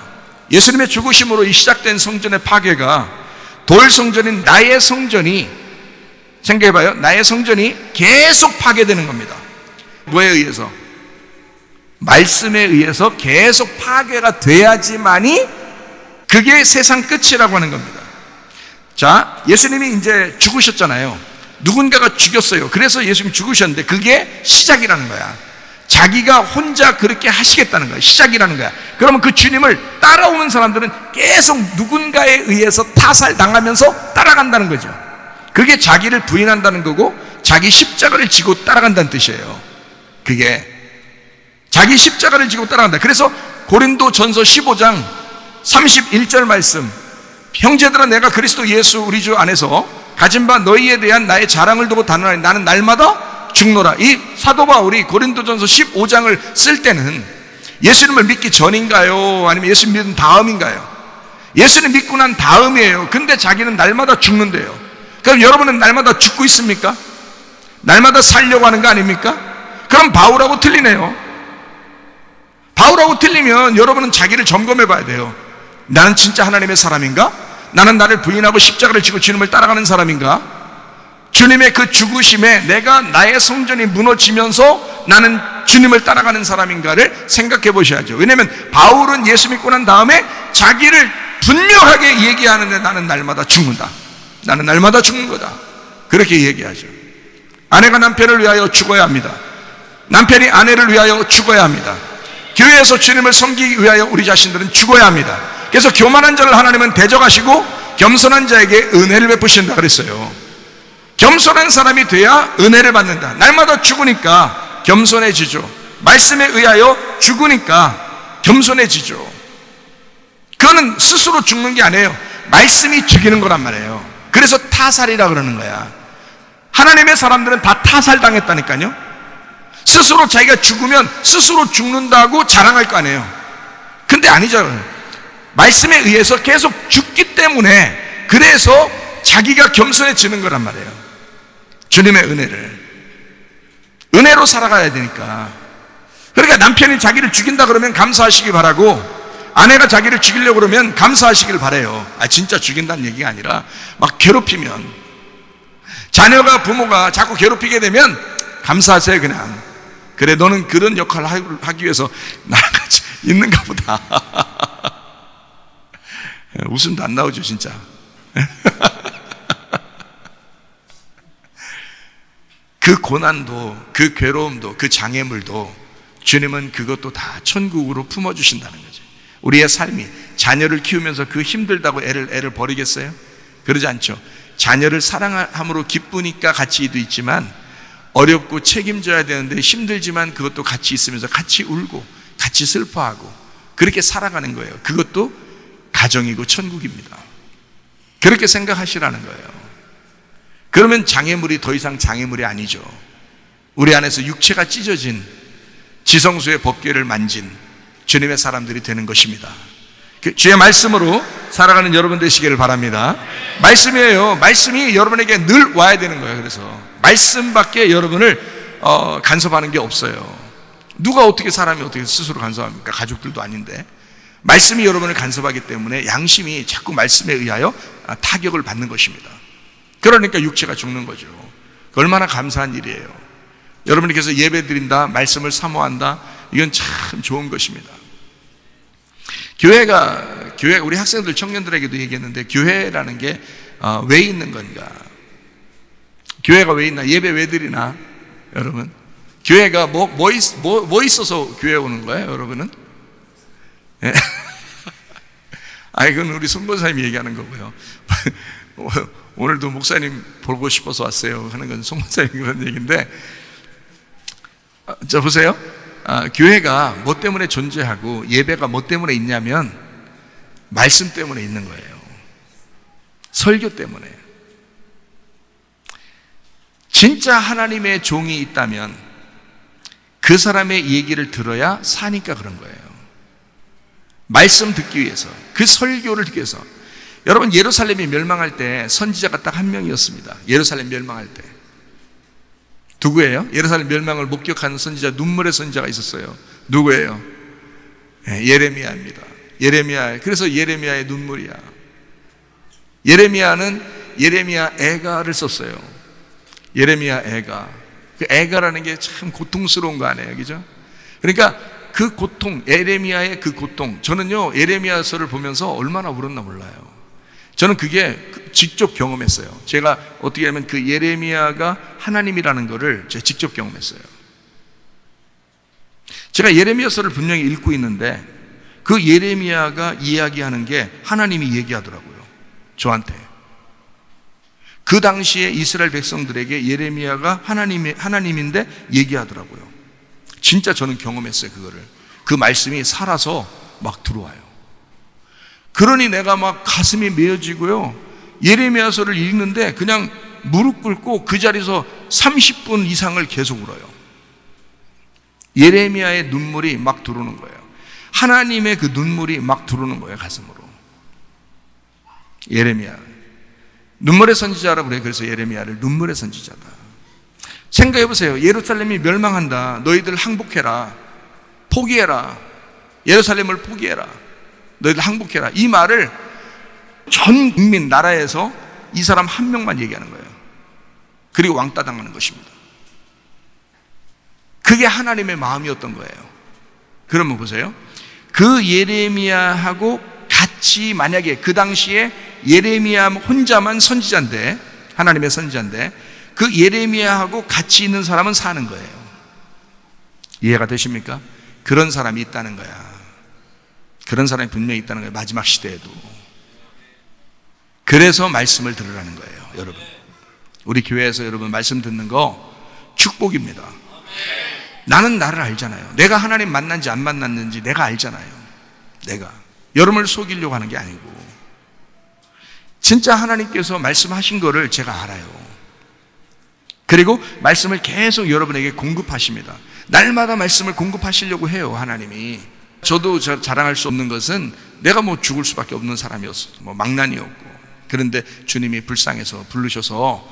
예수님의 죽으심으로 시작된 성전의 파괴가 돌 성전인 나의 성전이, 생각해봐요, 나의 성전이 계속 파괴되는 겁니다. 뭐에 의해서? 말씀에 의해서 계속 파괴가 돼야지만이 그게 세상 끝이라고 하는 겁니다. 자, 예수님이 이제 죽으셨잖아요. 누군가가 죽였어요. 그래서 예수님이 죽으셨는데 그게 시작이라는 거야. 자기가 혼자 그렇게 하시겠다는 거야. 시작이라는 거야. 그러면 그 주님을 따라오는 사람들은 계속 누군가에 의해서 타살당하면서 따라간다는 거죠. 그게 자기를 부인한다는 거고 자기 십자가를 지고 따라간다는 뜻이에요. 그게 자기 십자가를 지고 따라간다. 그래서 고린도전서 15장 31절 말씀, 형제들아 내가 그리스도 예수 우리 주 안에서 가진 바 너희에 대한 나의 자랑을 두고 단언하니 나는 날마다 죽노라. 이 사도 바울이 고린도전서 15장을 쓸 때는 예수님을 믿기 전인가요? 아니면 예수님 믿은 다음인가요? 예수님 믿고 난 다음이에요. 근데 자기는 날마다 죽는데요. 그럼 여러분은 날마다 죽고 있습니까? 날마다 살려고 하는 거 아닙니까? 그럼 바울하고 틀리네요. 바울하고 틀리면 여러분은 자기를 점검해 봐야 돼요. 나는 진짜 하나님의 사람인가? 나는 나를 부인하고 십자가를 지고 주님을 따라가는 사람인가? 주님의 그 죽으심에 내가 나의 성전이 무너지면서 나는 주님을 따라가는 사람인가를 생각해 보셔야죠. 왜냐하면 바울은 예수 믿고 난 다음에 자기를 분명하게 얘기하는데 나는 날마다 죽는다, 나는 날마다 죽는 거다, 그렇게 얘기하죠. 아내가 남편을 위하여 죽어야 합니다. 남편이 아내를 위하여 죽어야 합니다. 교회에서 주님을 섬기기 위하여 우리 자신들은 죽어야 합니다. 그래서 교만한 자를 하나님은 대적하시고 겸손한 자에게 은혜를 베푸신다 그랬어요. 겸손한 사람이 돼야 은혜를 받는다. 날마다 죽으니까 겸손해지죠. 말씀에 의하여 죽으니까 겸손해지죠. 그거는 스스로 죽는 게 아니에요. 말씀이 죽이는 거란 말이에요. 그래서 타살이라 그러는 거야. 하나님의 사람들은 다 타살당했다니까요. 스스로 자기가 죽으면 스스로 죽는다고 자랑할 거 아니에요. 근데 아니죠. 말씀에 의해서 계속 죽기 때문에 그래서 자기가 겸손해지는 거란 말이에요. 주님의 은혜로 살아가야 되니까. 그러니까 남편이 자기를 죽인다 그러면 감사하시기 바라고, 아내가 자기를 죽이려고 그러면 감사하시길 바라요. 진짜 죽인다는 얘기가 아니라 막 괴롭히면, 자녀가 부모가 자꾸 괴롭히게 되면 감사하세요. 그냥 그래, 너는 그런 역할을 하기 위해서 나랑 같이 있는가 보다. 웃음도 안 나오죠 진짜. 그 고난도, 그 괴로움도, 그 장애물도 주님은 그것도 다 천국으로 품어주신다는 거죠. 우리의 삶이, 자녀를 키우면서 그 힘들다고 애를 버리겠어요? 그러지 않죠. 자녀를 사랑함으로 기쁘니까 같이도 있지만, 어렵고 책임져야 되는데 힘들지만 그것도 같이 있으면서 같이 울고 같이 슬퍼하고 그렇게 살아가는 거예요. 그것도 가정이고 천국입니다. 그렇게 생각하시라는 거예요. 그러면 장애물이 더 이상 장애물이 아니죠. 우리 안에서 육체가 찢어진 지성소의 법궤를 만진 주님의 사람들이 되는 것입니다. 주의 말씀으로 살아가는 여러분 되시기를 바랍니다. 말씀이에요. 말씀이 여러분에게 늘 와야 되는 거예요. 그래서 말씀밖에 여러분을 간섭하는 게 없어요. 누가 어떻게, 사람이 어떻게 스스로 간섭합니까? 가족들도 아닌데. 말씀이 여러분을 간섭하기 때문에 양심이 자꾸 말씀에 의하여 타격을 받는 것입니다. 그러니까 육체가 죽는 거죠. 얼마나 감사한 일이에요. 여러분께서 예배 드린다, 말씀을 사모한다, 이건 참 좋은 것입니다. 교회가 우리 학생들, 청년들에게도 얘기했는데, 교회라는 게 왜 있는 건가? 교회가 왜 있나? 예배 왜 드리나? 여러분, 교회가 뭐 있어서 교회 오는 거예요, 여러분은? 예? 이건 우리 송권사님이 얘기하는 거고요. 오늘도 목사님 보고 싶어서 왔어요 하는 건 송권사님 그런 얘기인데, 자 보세요. 교회가 뭐 때문에 존재하고 예배가 뭐 때문에 있냐면 말씀 때문에 있는 거예요. 설교 때문에. 진짜 하나님의 종이 있다면 그 사람의 얘기를 들어야 사니까 그런 거예요. 말씀 듣기 위해서, 그 설교를 듣기 위해서. 여러분, 예루살렘이 멸망할 때 선지자가 딱 한 명이었습니다. 예루살렘 멸망할 때. 누구예요? 예루살렘 멸망을 목격하는 선지자, 눈물의 선지자가 있었어요. 누구예요? 예레미야입니다. 예레미야. 그래서 예레미야의 눈물이야. 예레미야는 예레미야 애가를 썼어요. 예레미야 애가. 그 애가라는 게 참 고통스러운 거 아니에요, 그죠? 그러니까 그 고통, 예레미야의 그 고통. 저는요, 예레미야서를 보면서 얼마나 울었나 몰라요. 저는 그게 직접 경험했어요. 제가 어떻게 하면 그 예레미야가 하나님이라는 거를 제가 직접 경험했어요. 제가 예레미야서를 분명히 읽고 있는데 그 예레미야가 이야기하는 게 하나님이 얘기하더라고요, 저한테. 그 당시에 이스라엘 백성들에게 예레미야가 하나님인데 얘기하더라고요. 진짜 저는 경험했어요, 그거를. 그 말씀이 살아서 막 들어와요. 그러니 내가 막 가슴이 메어지고요, 예레미야서를 읽는데 그냥 무릎 꿇고 그 자리에서 30분 이상을 계속 울어요. 예레미야의 눈물이 막 들어오는 거예요. 하나님의 그 눈물이 막 들어오는 거예요, 가슴으로. 예레미야, 눈물의 선지자라고 그래요. 그래서 예레미야를 눈물의 선지자다. 생각해 보세요. 예루살렘이 멸망한다. 너희들 항복해라. 포기해라. 예루살렘을 포기해라. 너희들 항복해라. 이 말을 전 국민 나라에서 이 사람 한 명만 얘기하는 거예요. 그리고 왕따 당하는 것입니다. 그게 하나님의 마음이었던 거예요. 그러면 보세요. 그 예레미야하고 같이, 만약에 그 당시에 예레미야 혼자만 선지자인데, 하나님의 선지자인데, 그 예레미야하고 같이 있는 사람은 사는 거예요. 이해가 되십니까? 그런 사람이 있다는 거야. 그런 사람이 분명히 있다는 거예요, 마지막 시대에도. 그래서 말씀을 들으라는 거예요, 여러분. 우리 교회에서 여러분 말씀 듣는 거 축복입니다. 나는 나를 알잖아요. 내가 하나님 만난지 안 만났는지 내가 알잖아요. 내가 여러분을 속이려고 하는 게 아니고 진짜 하나님께서 말씀하신 거를 제가 알아요. 그리고 말씀을 계속 여러분에게 공급하십니다. 날마다 말씀을 공급하시려고 해요, 하나님이. 저도 자랑할 수 없는 것은 내가 뭐 죽을 수밖에 없는 사람이었어요. 뭐 망난이었고. 그런데 주님이 불쌍해서 부르셔서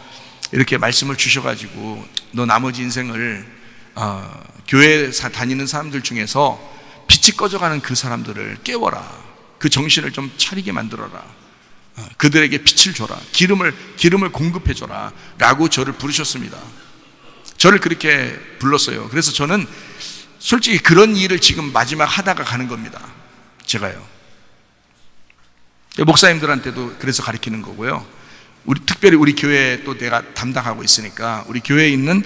이렇게 말씀을 주셔가지고 너 나머지 인생을 교회 다니는 사람들 중에서 빛이 꺼져가는 그 사람들을 깨워라. 그 정신을 좀 차리게 만들어라. 그들에게 빛을 줘라. 기름을 공급해 줘라. 라고 저를 부르셨습니다. 저를 그렇게 불렀어요. 그래서 저는 솔직히 그런 일을 지금 마지막 하다가 가는 겁니다. 제가요. 목사님들한테도 그래서 가르치는 거고요. 특별히 우리 교회에 또 내가 담당하고 있으니까 우리 교회에 있는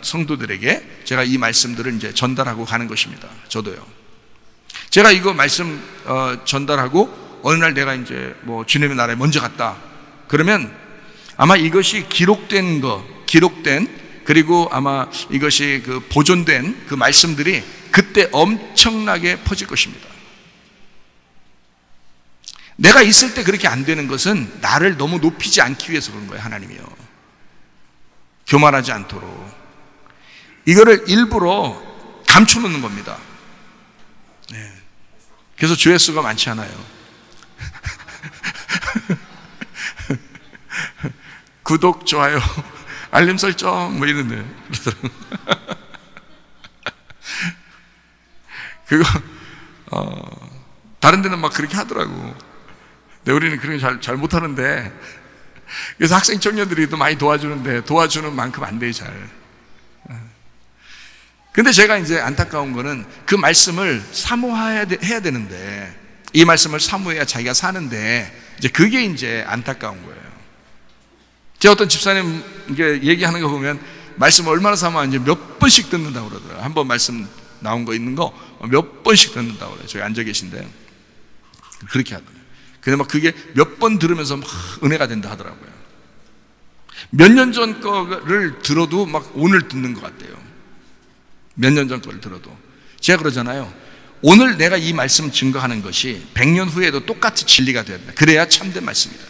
성도들에게 제가 이 말씀들을 이제 전달하고 가는 것입니다. 저도요. 제가 이거 말씀 전달하고 어느 날 내가 이제 뭐 주님의 나라에 먼저 갔다. 그러면 아마 이것이 기록된 그리고 아마 이것이 그 보존된 그 말씀들이 그때 엄청나게 퍼질 것입니다. 내가 있을 때 그렇게 안 되는 것은 나를 너무 높이지 않기 위해서 그런 거예요, 하나님이요. 교만하지 않도록. 이거를 일부러 감춰놓는 겁니다. 네. 그래서 조회수가 많지 않아요. 구독, 좋아요, 알림 설정 뭐 이런데 그거 다른 데는 막 그렇게 하더라고. 근데 우리는 그런 거 잘 못하는데, 그래서 학생 청년들이 또 많이 도와주는데 도와주는 만큼 안 돼요, 잘. 근데 제가 이제 안타까운 거는 그 말씀을 사모해야 되는데, 이 말씀을 사모해야 자기가 사는데, 이제 그게 이제 안타까운 거예요. 제가 어떤 집사님 이게 얘기하는 거 보면 말씀 얼마나 사모하는지 몇 번씩 듣는다고 그러더라고요. 한번 말씀 나온 거 있는 거 몇 번씩 듣는다고 그래요. 저기 앉아 계신데 그렇게 하더라고요. 근데 막 그게 몇 번 들으면서 막 은혜가 된다 하더라고요. 몇 년 전 거를 들어도 막 오늘 듣는 것 같아요. 몇 년 전 거를 들어도. 제가 그러잖아요. 오늘 내가 이 말씀 증거하는 것이 100년 후에도 똑같이 진리가 되어야 된다. 그래야 참된 말씀이다.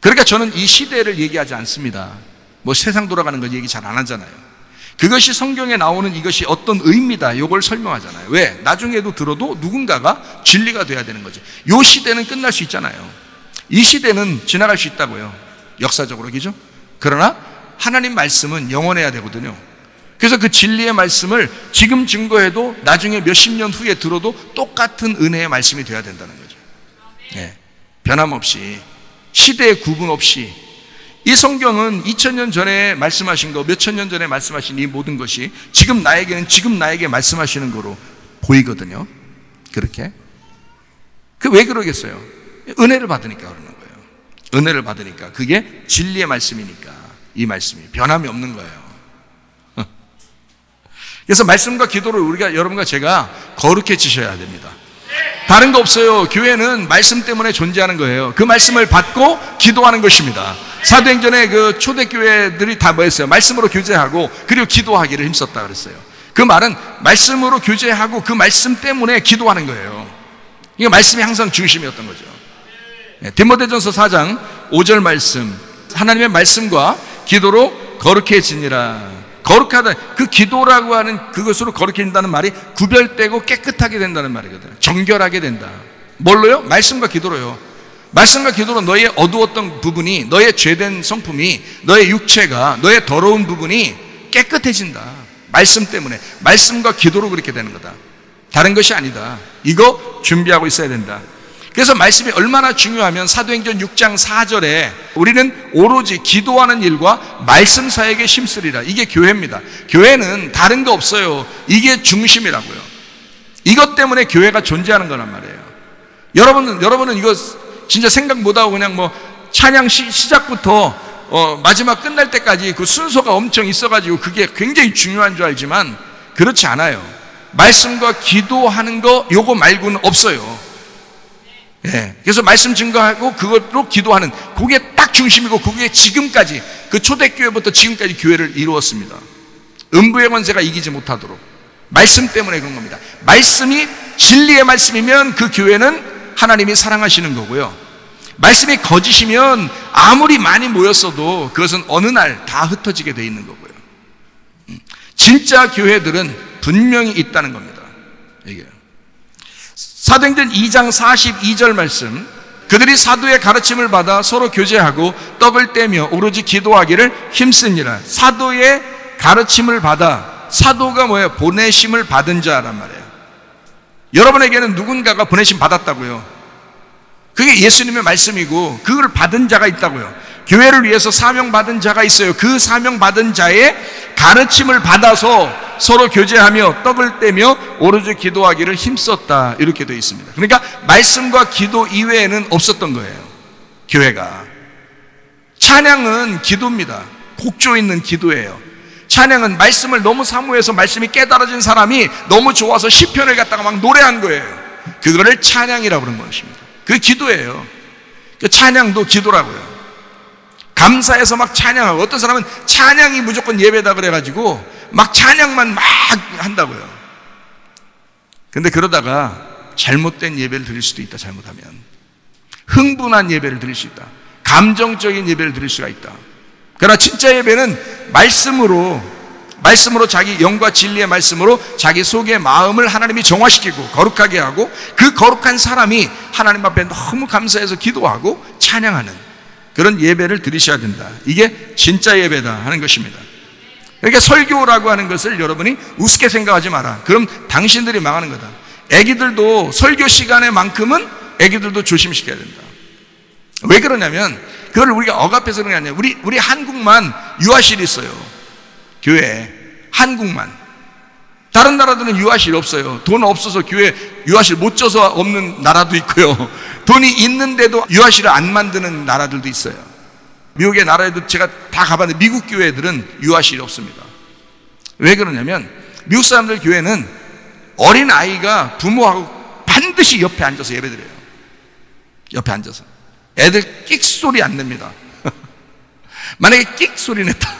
그러니까 저는 이 시대를 얘기하지 않습니다. 뭐 세상 돌아가는 거 얘기 잘 안 하잖아요. 그것이 성경에 나오는 이것이 어떤 의미다, 이걸 설명하잖아요. 왜? 나중에도 들어도 누군가가 진리가 돼야 되는 거지. 이 시대는 끝날 수 있잖아요. 이 시대는 지나갈 수 있다고요, 역사적으로. 그죠? 그러나 하나님 말씀은 영원해야 되거든요. 그래서 그 진리의 말씀을 지금 증거해도 나중에 몇십 년 후에 들어도 똑같은 은혜의 말씀이 돼야 된다는 거죠. 네. 변함없이, 시대의 구분 없이. 이 성경은 2000년 전에 말씀하신 거, 몇천 년 전에 말씀하신 이 모든 것이 지금 나에게 말씀하시는 거로 보이거든요. 그렇게. 왜 그러겠어요? 은혜를 받으니까 그러는 거예요. 은혜를 받으니까. 그게 진리의 말씀이니까. 이 말씀이 변함이 없는 거예요. 그래서 말씀과 기도를 여러분과 제가 거룩해지셔야 됩니다. 다른 거 없어요. 교회는 말씀 때문에 존재하는 거예요. 그 말씀을 받고 기도하는 것입니다. 사도행전에 그 초대교회들이 다 뭐였어요? 말씀으로 교제하고 그리고 기도하기를 힘썼다 그랬어요. 그 말은 말씀으로 교제하고 그 말씀 때문에 기도하는 거예요. 이게 말씀이 항상 중심이었던 거죠. 디모데전서 4장 5절 말씀, 하나님의 말씀과 기도로 거룩해지니라. 거룩하다, 그 기도라고 하는 그것으로 거룩해진다는 말이 구별되고 깨끗하게 된다는 말이거든요. 정결하게 된다. 뭘로요? 말씀과 기도로요. 말씀과 기도로 너의 어두웠던 부분이, 너의 죄된 성품이, 너의 육체가, 너의 더러운 부분이 깨끗해진다. 말씀 때문에. 말씀과 기도로 그렇게 되는 거다. 다른 것이 아니다. 이거 준비하고 있어야 된다. 그래서 말씀이 얼마나 중요하면 사도행전 6장 4절에 우리는 오로지 기도하는 일과 말씀 사역에 힘쓰리라. 이게 교회입니다. 교회는 다른 거 없어요. 이게 중심이라고요. 이것 때문에 교회가 존재하는 거란 말이에요. 여러분은 이거 진짜 생각 못하고 그냥 뭐 찬양 시작부터 마지막 끝날 때까지 그 순서가 엄청 있어가지고 그게 굉장히 중요한 줄 알지만 그렇지 않아요. 말씀과 기도하는 거 요거 말고는 없어요. 예. 그래서 말씀 증거하고 그것로 기도하는, 그게 딱 중심이고, 그게 지금까지, 그 초대교회부터 지금까지 교회를 이루었습니다. 음부의 권세가 이기지 못하도록. 말씀 때문에 그런 겁니다. 말씀이 진리의 말씀이면 그 교회는 하나님이 사랑하시는 거고요. 말씀이 거짓이면 아무리 많이 모였어도 그것은 어느 날 다 흩어지게 돼 있는 거고요. 진짜 교회들은 분명히 있다는 겁니다. 이게 사도행전 2장 42절 말씀, 그들이 사도의 가르침을 받아 서로 교제하고 떡을 떼며 오로지 기도하기를 힘쓰니라. 사도의 가르침을 받아, 사도가 뭐예요? 보내심을 받은 자란 말이에요. 여러분에게는 누군가가 보내심 받았다고요. 그게 예수님의 말씀이고, 그걸 받은 자가 있다고요. 교회를 위해서 사명받은 자가 있어요. 그 사명받은 자의 가르침을 받아서 서로 교제하며 떡을 떼며 오로지 기도하기를 힘썼다, 이렇게 되어 있습니다. 그러니까 말씀과 기도 이외에는 없었던 거예요, 교회가. 찬양은 기도입니다. 곡조 있는 기도예요. 찬양은 말씀을 너무 사모해서 말씀이 깨달아진 사람이 너무 좋아서 시편을 갖다가 막 노래한 거예요. 그거를 찬양이라고 그런 것입니다. 그게 기도예요. 그 찬양도 기도라고요. 감사해서 막 찬양하고, 어떤 사람은 찬양이 무조건 예배다 그래가지고 막 찬양만 막 한다고요. 근데 그러다가 잘못된 예배를 드릴 수도 있다. 잘못하면 흥분한 예배를 드릴 수 있다. 감정적인 예배를 드릴 수가 있다. 그러나 진짜 예배는 말씀으로 자기 영과 진리의 말씀으로 자기 속의 마음을 하나님이 정화시키고 거룩하게 하고, 그 거룩한 사람이 하나님 앞에 너무 감사해서 기도하고 찬양하는 그런 예배를 드리셔야 된다. 이게 진짜 예배다 하는 것입니다. 그러니까 설교라고 하는 것을 여러분이 우습게 생각하지 마라. 그럼 당신들이 망하는 거다. 애기들도 설교 시간에만큼은 애기들도 조심시켜야 된다. 왜 그러냐면, 그걸 우리가 억압해서 그런 게 아니에요. 우리 한국만 유아실이 있어요. 교회에 한국만. 다른 나라들은 유아실 없어요. 돈 없어서 교회 유아실 못 져서 없는 나라도 있고요. 돈이 있는데도 유아실을 안 만드는 나라들도 있어요. 미국의 나라에도 제가 다 가봤는데 미국 교회들은 유아실이 없습니다. 왜 그러냐면, 미국 사람들 교회는 어린 아이가 부모하고 반드시 옆에 앉아서 예배드려요. 옆에 앉아서. 애들 끽 소리 안 냅니다. 만약에 끽 소리 냈다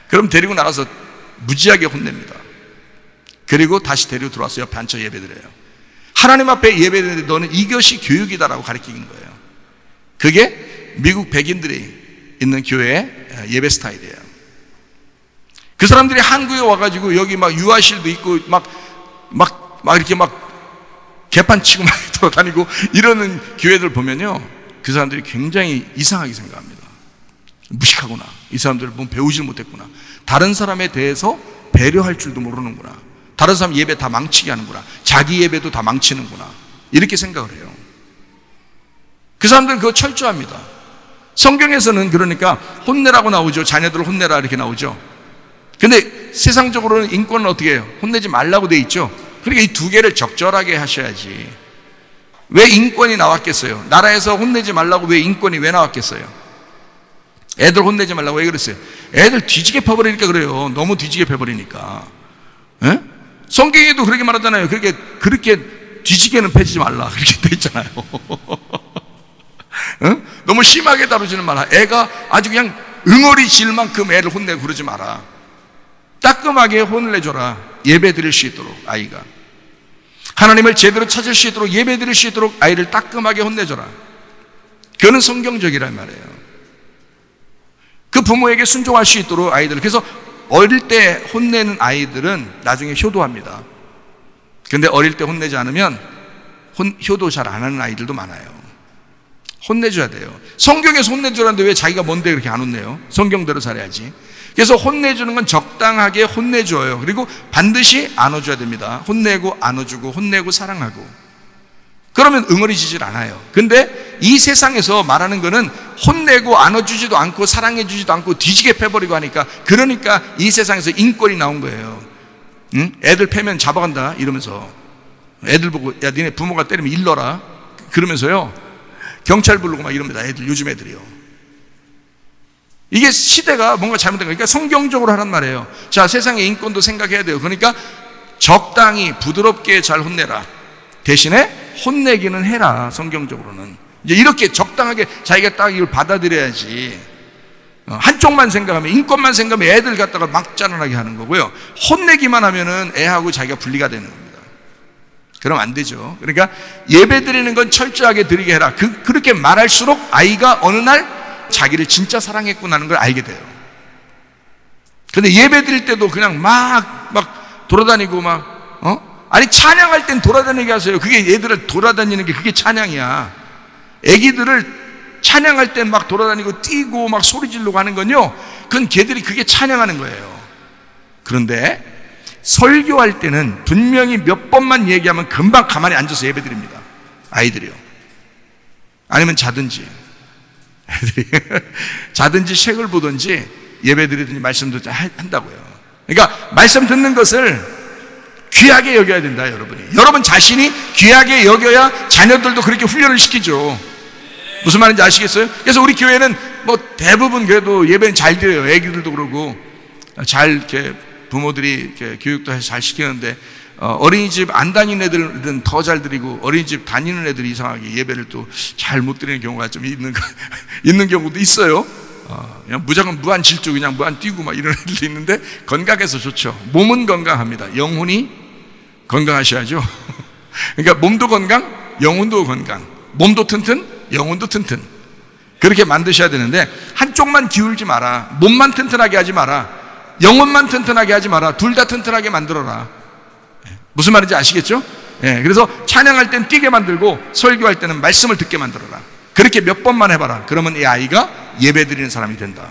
그럼 데리고 나가서 무지하게 혼냅니다. 그리고 다시 데리고 들어와서 옆에 앉혀 예배드려요. 하나님 앞에 예배드리는데 너는 이것이 교육이다라고 가르치는 거예요. 그게 미국 백인들이 있는 교회의 예배 스타일이에요. 그 사람들이 한국에 와가지고 여기 막 유아실도 있고 막 이렇게 막 개판 치고 막 돌아다니고 이러는 교회들 보면요, 그 사람들이 굉장히 이상하게 생각합니다. 무식하구나. 이 사람들 뭐 배우질 못했구나. 다른 사람에 대해서 배려할 줄도 모르는구나. 다른 사람 예배 다 망치게 하는구나. 자기 예배도 다 망치는구나. 이렇게 생각을 해요. 그 사람들은 그거 철저합니다. 성경에서는 그러니까 혼내라고 나오죠. 자녀들을 혼내라 이렇게 나오죠. 근데 세상적으로는 인권은 어떻게 해요? 혼내지 말라고 돼 있죠. 그러니까 이 두 개를 적절하게 하셔야지. 왜 인권이 나왔겠어요? 나라에서 혼내지 말라고 왜 인권이 왜 나왔겠어요? 애들 혼내지 말라고 왜 그랬어요? 애들 뒤지게 패버리니까 그래요. 너무 뒤지게 패버리니까. 에? 성경에도 그렇게 말하잖아요. 그렇게 뒤지게는 패지 말라 그렇게 돼 있잖아요. 에? 너무 심하게 다루지는 마라. 애가 아주 그냥 응어리 질 만큼 애를 혼내고 그러지 마라. 따끔하게 혼을 내줘라. 예배 드릴 수 있도록 아이가 하나님을 제대로 찾을 수 있도록 예배 드릴 수 있도록 아이를 따끔하게 혼내줘라. 그거는 성경적이란 말이에요. 그 부모에게 순종할 수 있도록 아이들. 그래서 어릴 때 혼내는 아이들은 나중에 효도합니다. 근데 어릴 때 혼내지 않으면 효도 잘 안 하는 아이들도 많아요. 혼내줘야 돼요. 성경에서 혼내주라는데 왜 자기가 뭔데 그렇게 안 혼내요? 성경대로 살아야지. 그래서 혼내주는 건 적당하게 혼내줘요. 그리고 반드시 안아줘야 됩니다. 혼내고 안아주고 혼내고 사랑하고. 그러면 응어리지질 않아요. 근데 이 세상에서 말하는 거는 혼내고 안아주지도 않고 사랑해주지도 않고 뒤지게 패버리고 하니까, 그러니까 이 세상에서 인권이 나온 거예요. 응? 애들 패면 잡아간다 이러면서 애들 보고 야 니네 부모가 때리면 일러라 그러면서요 경찰 부르고 막 이럽니다. 애들, 요즘 애들이요. 이게 시대가 뭔가 잘못된 거니까 성경적으로 하란 말이에요. 자, 세상의 인권도 생각해야 돼요. 그러니까 적당히 부드럽게 잘 혼내라. 대신에 혼내기는 해라. 성경적으로는 이제 이렇게 적당하게 자기가 딱 이걸 받아들여야지. 한쪽만 생각하면, 인권만 생각하면 애들 갖다가 막 자라나게 하는 거고요, 혼내기만 하면은 애하고 자기가 분리가 되는 겁니다. 그럼 안 되죠. 그러니까 예배 드리는 건 철저하게 드리게 해라. 그렇게 말할수록 아이가 어느 날 자기를 진짜 사랑했구나 하는 걸 알게 돼요. 근데 예배 드릴 때도 그냥 막 돌아다니고 아니 찬양할 땐 돌아다니게 하세요. 그게 얘들을 돌아다니는 게 그게 찬양이야. 애기들을 찬양할 땐 막 돌아다니고 뛰고 막 소리 지르고 하는 건요, 그건 걔들이 그게 찬양하는 거예요. 그런데 설교할 때는 분명히 몇 번만 얘기하면 금방 가만히 앉아서 예배 드립니다. 아이들이요. 아니면 자든지 애들이 자든지 책을 보든지 예배 드리든지 말씀 듣든지 한다고요. 그러니까 말씀 듣는 것을 귀하게 여겨야 된다, 여러분이. 여러분 자신이 귀하게 여겨야 자녀들도 그렇게 훈련을 시키죠. 무슨 말인지 아시겠어요? 그래서 우리 교회는 뭐 대부분 그래도 예배는 잘 드려요. 애기들도 그러고 잘 이렇게 부모들이 이렇게 교육도 해서 잘 시키는데, 어린이집 안 다니는 애들은 더 잘 드리고, 어린이집 다니는 애들이 이상하게 예배를 또 잘 못 드리는 경우가 좀 있는 경우도 있어요. 그냥 무조건 무한 질주, 그냥 무한 뛰고 막 이런 애들도 있는데, 건강해서 좋죠. 몸은 건강합니다. 영혼이 건강하셔야죠. 그러니까 몸도 건강, 영혼도 건강. 몸도 튼튼, 영혼도 튼튼. 그렇게 만드셔야 되는데, 한쪽만 기울지 마라. 몸만 튼튼하게 하지 마라. 영혼만 튼튼하게 하지 마라. 둘 다 튼튼하게 만들어라. 무슨 말인지 아시겠죠? 그래서 찬양할 땐 뛰게 만들고, 설교할 때는 말씀을 듣게 만들어라. 그렇게 몇 번만 해봐라. 그러면 이 아이가 예배 드리는 사람이 된다.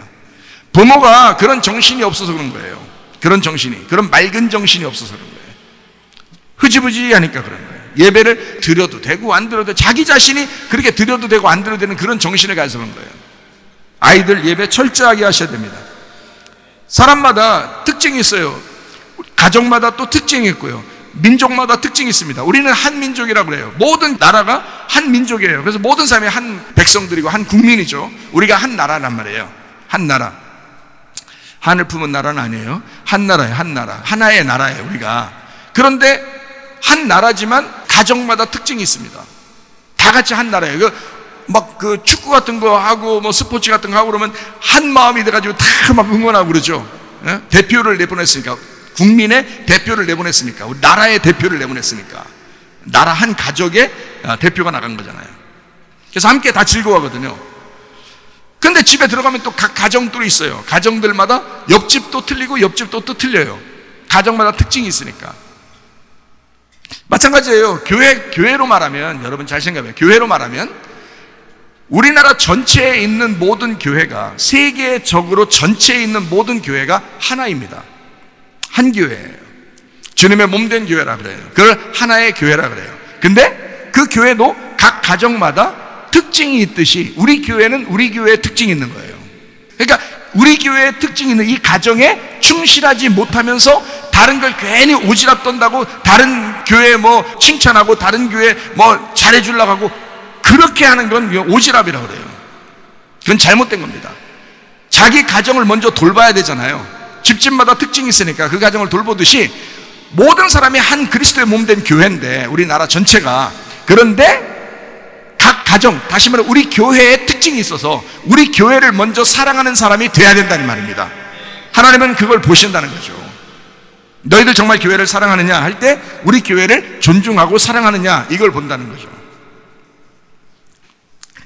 부모가 그런 정신이 없어서 그런 거예요. 그런 맑은 정신이 없어서 그런 거예요. 흐지부지하니까 그런 거예요. 예배를 드려도 되고 안 드려도 되고, 자기 자신이 그렇게 드려도 되고 안 드려도 되는 그런 정신을 가져서 그런 거예요. 아이들 예배 철저하게 하셔야 됩니다. 사람마다 특징이 있어요. 가정마다 또 특징이 있고요, 민족마다 특징이 있습니다. 우리는 한 민족이라고 그래요. 모든 나라가 한 민족이에요. 그래서 모든 사람이 한 백성들이고 한 국민이죠. 우리가 한 나라란 말이에요. 한 나라. 한을 품은 나라는 아니에요. 한 나라예요. 한 나라. 하나의 나라예요, 우리가. 그런데 한 나라지만 가정마다 특징이 있습니다. 다 같이 한 나라예요. 그 축구 같은 거 하고 뭐 스포츠 같은 거 하고 그러면 한 마음이 돼가지고 다 막 응원하고 그러죠. 대표를 내보냈으니까, 국민의 대표를 내보냈으니까, 우리 나라의 대표를 내보냈으니까, 나라 한 가족의 대표가 나간 거잖아요. 그래서 함께 다 즐거워하거든요. 근데 집에 들어가면 또 각 가정들이 있어요. 가정들마다 옆집도 틀리고 옆집도 또 틀려요. 가정마다 특징이 있으니까. 마찬가지예요. 교회로 말하면, 여러분 잘 생각해요. 교회로 말하면 우리나라 전체에 있는 모든 교회가, 세계적으로 전체에 있는 모든 교회가 하나입니다. 한 교회예요. 주님의 몸된 교회라 그래요. 그걸 하나의 교회라 그래요. 근데 그 교회도 각 가정마다 특징이 있듯이 우리 교회는 우리 교회의 특징이 있는 거예요. 그러니까 우리 교회의 특징이 있는 이 가정에 충실하지 못하면서 다른 걸 괜히 오지랖 떤다고 다른 교회 뭐 칭찬하고 다른 교회 뭐 잘해주려고 하고, 그렇게 하는 건 오지랖이라고 그래요. 그건 잘못된 겁니다. 자기 가정을 먼저 돌봐야 되잖아요. 집집마다 특징이 있으니까 그 가정을 돌보듯이 모든 사람이 한 그리스도의 몸된 교회인데, 우리나라 전체가. 그런데 각 가정, 다시 말해 우리 교회에 특징이 있어서 우리 교회를 먼저 사랑하는 사람이 돼야 된다는 말입니다. 하나님은 그걸 보신다는 거죠. 너희들 정말 교회를 사랑하느냐 할 때 우리 교회를 존중하고 사랑하느냐, 이걸 본다는 거죠.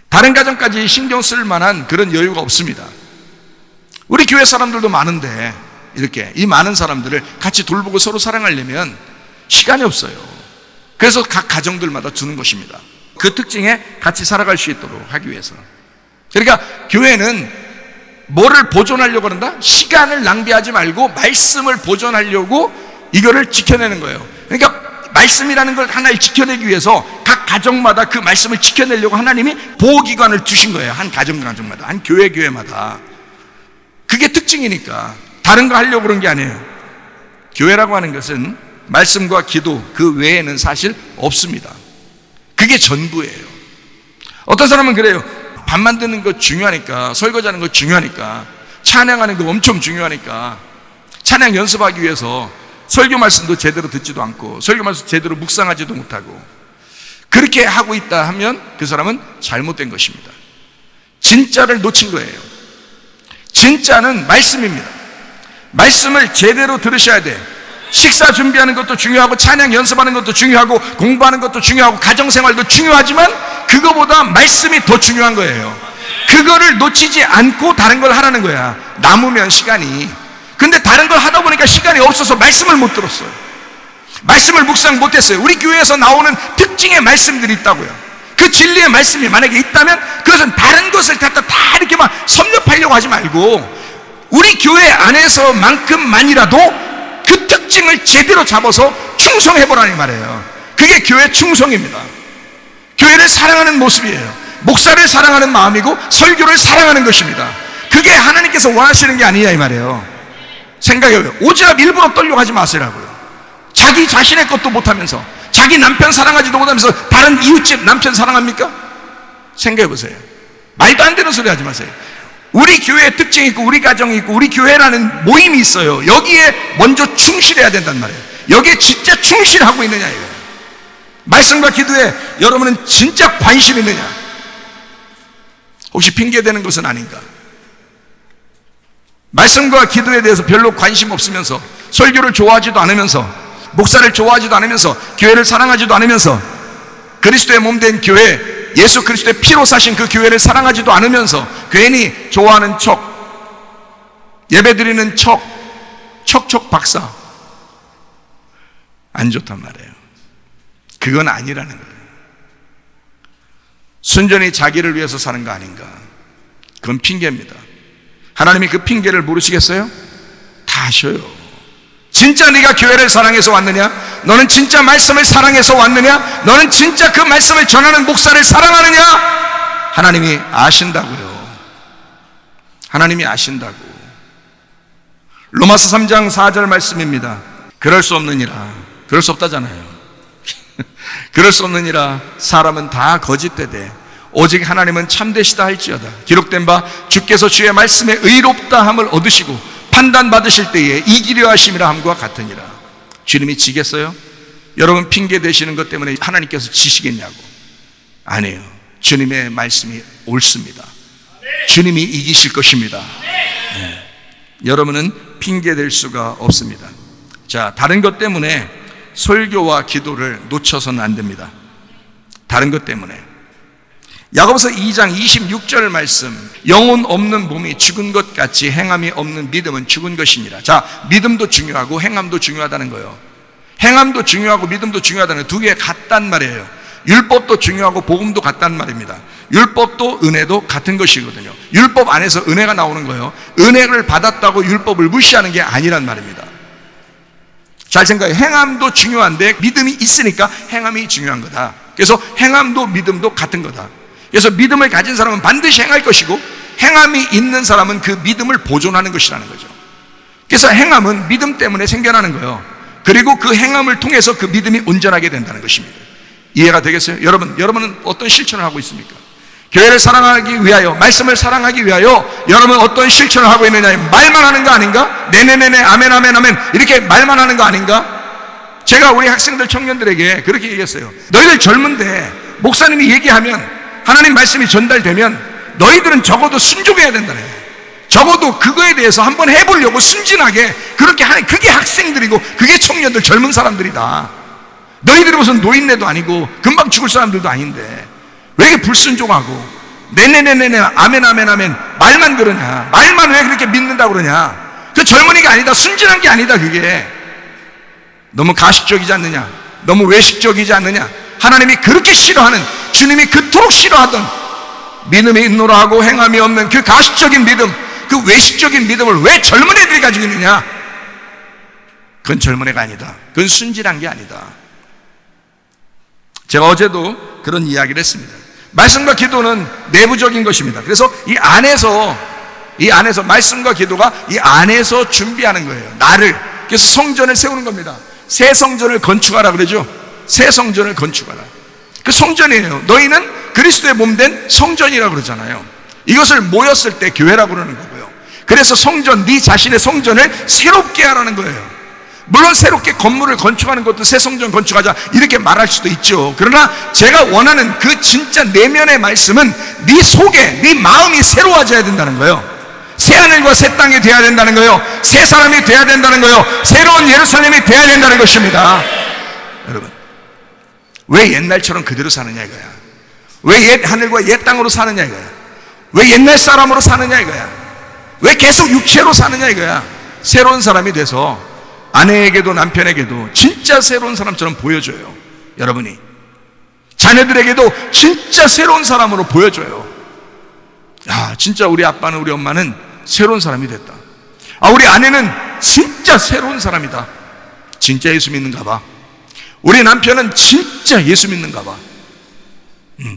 다른 가정까지 신경 쓸 만한 그런 여유가 없습니다. 우리 교회 사람들도 많은데 이렇게 이 많은 사람들을 같이 돌보고 서로 사랑하려면 시간이 없어요. 그래서 각 가정들마다 주는 것입니다. 그 특징에 같이 살아갈 수 있도록 하기 위해서. 그러니까 교회는 뭐를 보존하려고 한다? 시간을 낭비하지 말고 말씀을 보존하려고 이거를 지켜내는 거예요. 그러니까 말씀이라는 걸 하나를 지켜내기 위해서 각 가정마다 그 말씀을 지켜내려고 하나님이 보호기관을 두신 거예요. 한 가정마다, 한 교회마다. 그게 특징이니까 다른 거 하려고 그런 게 아니에요. 교회라고 하는 것은 말씀과 기도 그 외에는 사실 없습니다. 그게 전부예요. 어떤 사람은 그래요. 밥 만드는 거 중요하니까, 설거지하는 거 중요하니까, 찬양하는 거 엄청 중요하니까 찬양 연습하기 위해서 설교 말씀도 제대로 듣지도 않고 설교 말씀 제대로 묵상하지도 못하고, 그렇게 하고 있다 하면 그 사람은 잘못된 것입니다. 진짜를 놓친 거예요. 진짜는 말씀입니다. 말씀을 제대로 들으셔야 돼. 식사 준비하는 것도 중요하고, 찬양 연습하는 것도 중요하고, 공부하는 것도 중요하고, 가정생활도 중요하지만 그거보다 말씀이 더 중요한 거예요. 그거를 놓치지 않고 다른 걸 하라는 거야. 남으면 시간이. 근데 다른 걸 하다 보니까 시간이 없어서 말씀을 못 들었어요. 말씀을 묵상 못했어요. 우리 교회에서 나오는 특징의 말씀들이 있다고요. 그 진리의 말씀이 만약에 있다면 그것은 다른 것을 갖다 다 이렇게 막 섭렵하려고 하지 말고, 우리 교회 안에서만큼만이라도 그 특징을 제대로 잡아서 충성해보라는 말이에요. 그게 교회 충성입니다. 교회를 사랑하는 모습이에요. 목사를 사랑하는 마음이고 설교를 사랑하는 것입니다. 그게 하나님께서 원하시는 게 아니냐 이 말이에요. 생각해요. 오지랖 일부러 떨려고 하지 마세요라고요. 자기 자신의 것도 못하면서, 자기 남편 사랑하지도 못하면서 다른 이웃집 남편 사랑합니까? 생각해보세요. 말도 안 되는 소리 하지 마세요. 우리 교회의 특징이 있고, 우리 가정이 있고, 우리 교회라는 모임이 있어요. 여기에 먼저 충실해야 된단 말이에요. 여기에 진짜 충실하고 있느냐 이거예요. 말씀과 기도에 여러분은 진짜 관심 있느냐? 혹시 핑계대는 것은 아닌가? 말씀과 기도에 대해서 별로 관심 없으면서, 설교를 좋아하지도 않으면서, 목사를 좋아하지도 않으면서, 교회를 사랑하지도 않으면서, 그리스도의 몸된 교회, 예수 그리스도의 피로 사신 그 교회를 사랑하지도 않으면서 괜히 좋아하는 척, 예배드리는 척, 척척 박사, 안 좋단 말이에요. 그건 아니라는 거예요. 순전히 자기를 위해서 사는 거 아닌가? 그건 핑계입니다. 하나님이 그 핑계를 모르시겠어요? 다 아셔요. 진짜 네가 교회를 사랑해서 왔느냐? 너는 진짜 말씀을 사랑해서 왔느냐? 너는 진짜 그 말씀을 전하는 목사를 사랑하느냐? 하나님이 아신다고요. 하나님이 아신다고. 로마서 3장 4절 말씀입니다. 그럴 수 없느니라. 그럴 수 없다잖아요. 그럴 수 없느니라. 사람은 다 거짓되되 오직 하나님은 참되시다 할지어다. 기록된 바 주께서 주의 말씀에 의롭다함을 얻으시고 판단받으실 때에 이기려 하심이라 함과 같으니라. 주님이 지겠어요? 여러분 핑계 대시는 것 때문에 하나님께서 지시겠냐고? 아니에요. 주님의 말씀이 옳습니다. 주님이 이기실 것입니다. 네. 여러분은 핑계 댈 수가 없습니다. 자, 다른 것 때문에 설교와 기도를 놓쳐서는 안 됩니다. 다른 것 때문에. 야고보서 2장 26절 말씀, 영혼 없는 몸이 죽은 것 같이 행함이 없는 믿음은 죽은 것이니라. 자, 믿음도 중요하고 행함도 중요하다는 거예요. 행함도 중요하고 믿음도 중요하다는 거, 두 개 같단 말이에요. 율법도 중요하고 복음도 같단 말입니다. 율법도 은혜도 같은 것이거든요. 율법 안에서 은혜가 나오는 거예요. 은혜를 받았다고 율법을 무시하는 게 아니란 말입니다. 잘 생각해. 행함도 중요한데 믿음이 있으니까 행함이 중요한 거다. 그래서 행함도 믿음도 같은 거다. 그래서 믿음을 가진 사람은 반드시 행할 것이고, 행함이 있는 사람은 그 믿음을 보존하는 것이라는 거죠. 그래서 행함은 믿음 때문에 생겨나는 거예요. 그리고 그 행함을 통해서 그 믿음이 온전하게 된다는 것입니다. 이해가 되겠어요? 여러분은 어떤 실천을 하고 있습니까? 교회를 사랑하기 위하여, 말씀을 사랑하기 위하여 여러분 어떤 실천을 하고 있느냐? 말만 하는 거 아닌가? 네네네네, 아멘 아멘 아멘 이렇게 말만 하는 거 아닌가? 제가 우리 학생들, 청년들에게 그렇게 얘기했어요. 너희들 젊은데 목사님이 얘기하면, 하나님 말씀이 전달되면 너희들은 적어도 순종해야 된다네. 적어도 그거에 대해서 한번 해보려고 순진하게 그렇게 하는, 그게 학생들이고 그게 청년들, 젊은 사람들이다. 너희들이 무슨 노인네도 아니고 금방 죽을 사람들도 아닌데 왜 이렇게 불순종하고 네네네네네 아멘 아멘 아멘 말만 그러냐? 말만 왜 그렇게 믿는다고 그러냐? 그 젊은이가 아니다. 순진한 게 아니다. 그게 너무 가식적이지 않느냐? 너무 외식적이지 않느냐? 하나님이 그렇게 싫어하는, 주님이 그토록 싫어하던 믿음이 있노라 하고 행함이 없는 그 가식적인 믿음, 그 외식적인 믿음을 왜 젊은 애들이 가지고 있느냐? 그건 젊은 애가 아니다. 그건 순진한 게 아니다. 제가 어제도 그런 이야기를 했습니다. 말씀과 기도는 내부적인 것입니다. 그래서 이 안에서 말씀과 기도가 이 안에서 준비하는 거예요. 나를. 그래서 성전을 세우는 겁니다. 새 성전을 건축하라 그러죠. 새 성전을 건축하라. 그 성전이에요. 너희는 그리스도의 몸된 성전이라고 그러잖아요. 이것을 모였을 때 교회라고 그러는 거고요. 그래서 성전, 네 자신의 성전을 새롭게 하라는 거예요. 물론 새롭게 건물을 건축하는 것도 새 성전 건축하자 이렇게 말할 수도 있죠. 그러나 제가 원하는 그 진짜 내면의 말씀은 네 속에 네 마음이 새로워져야 된다는 거예요. 새 하늘과 새 땅이 돼야 된다는 거예요. 새 사람이 돼야 된다는 거예요. 새로운 예루살렘이 돼야 된다는 것입니다. 여러분, 왜 옛날처럼 그대로 사느냐 이거야. 왜 옛 하늘과 옛 땅으로 사느냐 이거야. 왜 옛날 사람으로 사느냐 이거야. 왜 계속 육체로 사느냐 이거야. 새로운 사람이 돼서 아내에게도 남편에게도 진짜 새로운 사람처럼 보여줘요. 여러분이 자녀들에게도 진짜 새로운 사람으로 보여줘요. 야, 진짜 우리 아빠는 우리 엄마는 새로운 사람이 됐다. 아, 우리 아내는 진짜 새로운 사람이다. 진짜 예수 믿는가 봐. 우리 남편은 진짜 예수 믿는가 봐.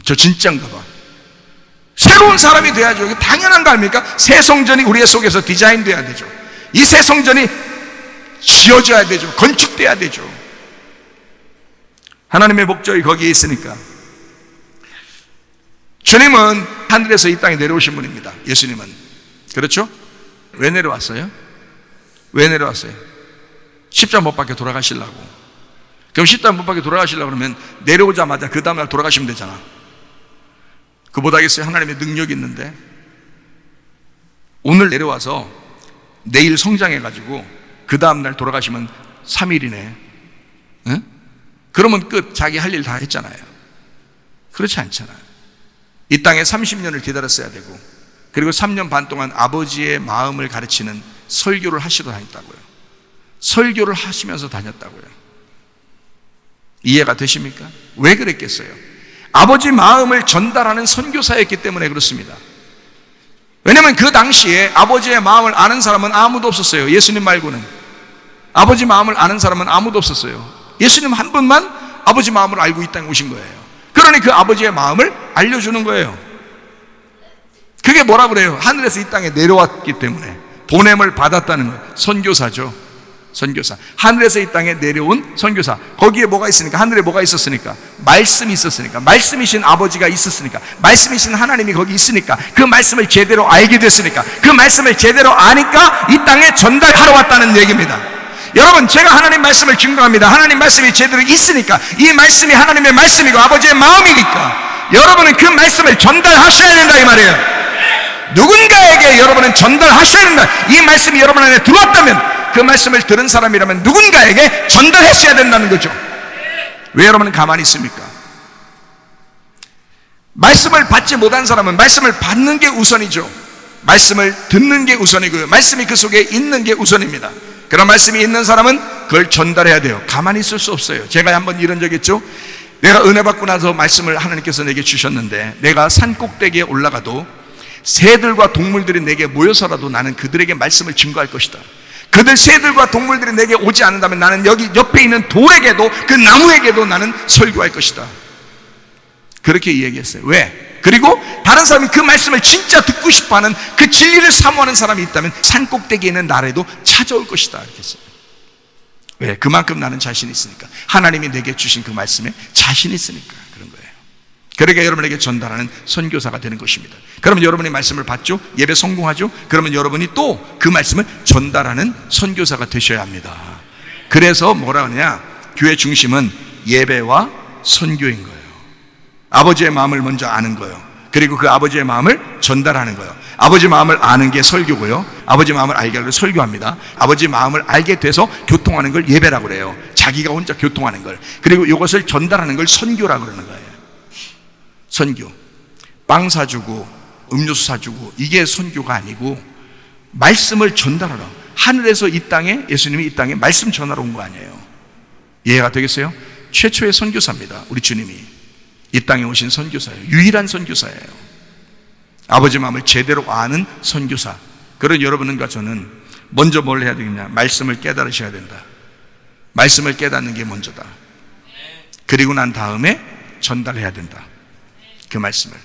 저 진짜인가 봐. 새로운 사람이 돼야죠. 이게 당연한 거 아닙니까? 새 성전이 우리의 속에서 디자인돼야 되죠. 이 새 성전이 지어져야 되죠. 건축돼야 되죠. 하나님의 목적이 거기에 있으니까. 주님은 하늘에서 이 땅에 내려오신 분입니다. 예수님은. 그렇죠? 왜 내려왔어요? 왜 내려왔어요? 십자가 못 박혀 돌아가시려고. 그럼 십자가 못 박혀 돌아가시려고 그러면 내려오자마자 그 다음날 돌아가시면 되잖아. 그보다겠어요? 하나님의 능력이 있는데 오늘 내려와서 내일 성장해가지고 그 다음날 돌아가시면 3일이네. 응? 그러면 끝. 자기 할 일 다 했잖아요. 그렇지 않잖아요. 이 땅에 30년을 기다렸어야 되고, 그리고 3년 반 동안 아버지의 마음을 가르치는 설교를 하시러 다녔다고요. 설교를 하시면서 다녔다고요. 이해가 되십니까? 왜 그랬겠어요? 아버지 마음을 전달하는 선교사였기 때문에 그렇습니다. 왜냐하면 그 당시에 아버지의 마음을 아는 사람은 아무도 없었어요. 예수님 말고는. 아버지 마음을 아는 사람은 아무도 없었어요. 예수님 한 분만 아버지 마음을 알고 이 땅에 오신 거예요. 그러니 그 아버지의 마음을 알려주는 거예요. 그게 뭐라 그래요? 하늘에서 이 땅에 내려왔기 때문에 보냄을 받았다는 거예요. 선교사죠. 선교사. 하늘에서 이 땅에 내려온 선교사. 거기에 뭐가 있으니까? 하늘에 뭐가 있었으니까? 말씀이 있었으니까. 말씀이신 아버지가 있었으니까. 말씀이신 하나님이 거기 있으니까. 그 말씀을 제대로 알게 됐으니까. 그 말씀을 제대로 아니까 이 땅에 전달하러 왔다는 얘기입니다. 여러분, 제가 하나님 말씀을 증거합니다. 하나님 말씀이 제대로 있으니까. 이 말씀이 하나님의 말씀이고 아버지의 마음이니까 여러분은 그 말씀을 전달하셔야 된다 이 말이에요. 누군가에게 여러분은 전달하셔야 된다. 이 말씀이 여러분 안에 들어왔다면, 그 말씀을 들은 사람이라면 누군가에게 전달했어야 된다는 거죠. 왜 여러분은 가만히 있습니까? 말씀을 받지 못한 사람은 말씀을 받는 게 우선이죠. 말씀을 듣는 게 우선이고요. 말씀이 그 속에 있는 게 우선입니다. 그런 말씀이 있는 사람은 그걸 전달해야 돼요. 가만히 있을 수 없어요. 제가 한번 이런 적 있죠. 내가 은혜 받고 나서 말씀을 하나님께서 내게 주셨는데, 내가 산 꼭대기에 올라가도 새들과 동물들이 내게 모여서라도 나는 그들에게 말씀을 증거할 것이다. 그들 새들과 동물들이 내게 오지 않는다면 나는 여기 옆에 있는 돌에게도, 그 나무에게도 나는 설교할 것이다. 그렇게 얘기했어요. 왜? 그리고 다른 사람이 그 말씀을 진짜 듣고 싶어하는, 그 진리를 사모하는 사람이 있다면 산 꼭대기에 있는 나라에도 찾아올 것이다. 이렇게 했어요. 왜? 그만큼 나는 자신이 있으니까. 하나님이 내게 주신 그 말씀에 자신이 있으니까 그런 거예요. 그러니까 여러분에게 전달하는 선교사가 되는 것입니다. 그러면 여러분이 말씀을 받죠? 예배 성공하죠? 그러면 여러분이 또 그 말씀을 전달하는 선교사가 되셔야 합니다. 그래서 뭐라 하느냐? 교회 중심은 예배와 선교인 거예요. 아버지의 마음을 먼저 아는 거예요. 그리고 그 아버지의 마음을 전달하는 거예요. 아버지 마음을 아는 게 설교고요. 아버지 마음을 알게 하려고 설교합니다. 아버지 마음을 알게 돼서 교통하는 걸 예배라고 그래요. 자기가 혼자 교통하는 걸. 그리고 이것을 전달하는 걸 선교라고 그러는 거예요. 선교. 빵 사주고 음료수 사주고 이게 선교가 아니고, 말씀을 전달하러, 하늘에서 이 땅에, 예수님이 이 땅에 말씀 전하러 온 거 아니에요. 이해가 되겠어요? 최초의 선교사입니다. 우리 주님이 이 땅에 오신 선교사예요. 유일한 선교사예요. 아버지 마음을 제대로 아는 선교사. 그런 여러분과 저는 먼저 뭘 해야 되겠냐? 말씀을 깨달으셔야 된다. 말씀을 깨닫는 게 먼저다. 그리고 난 다음에 전달해야 된다. 그 말씀을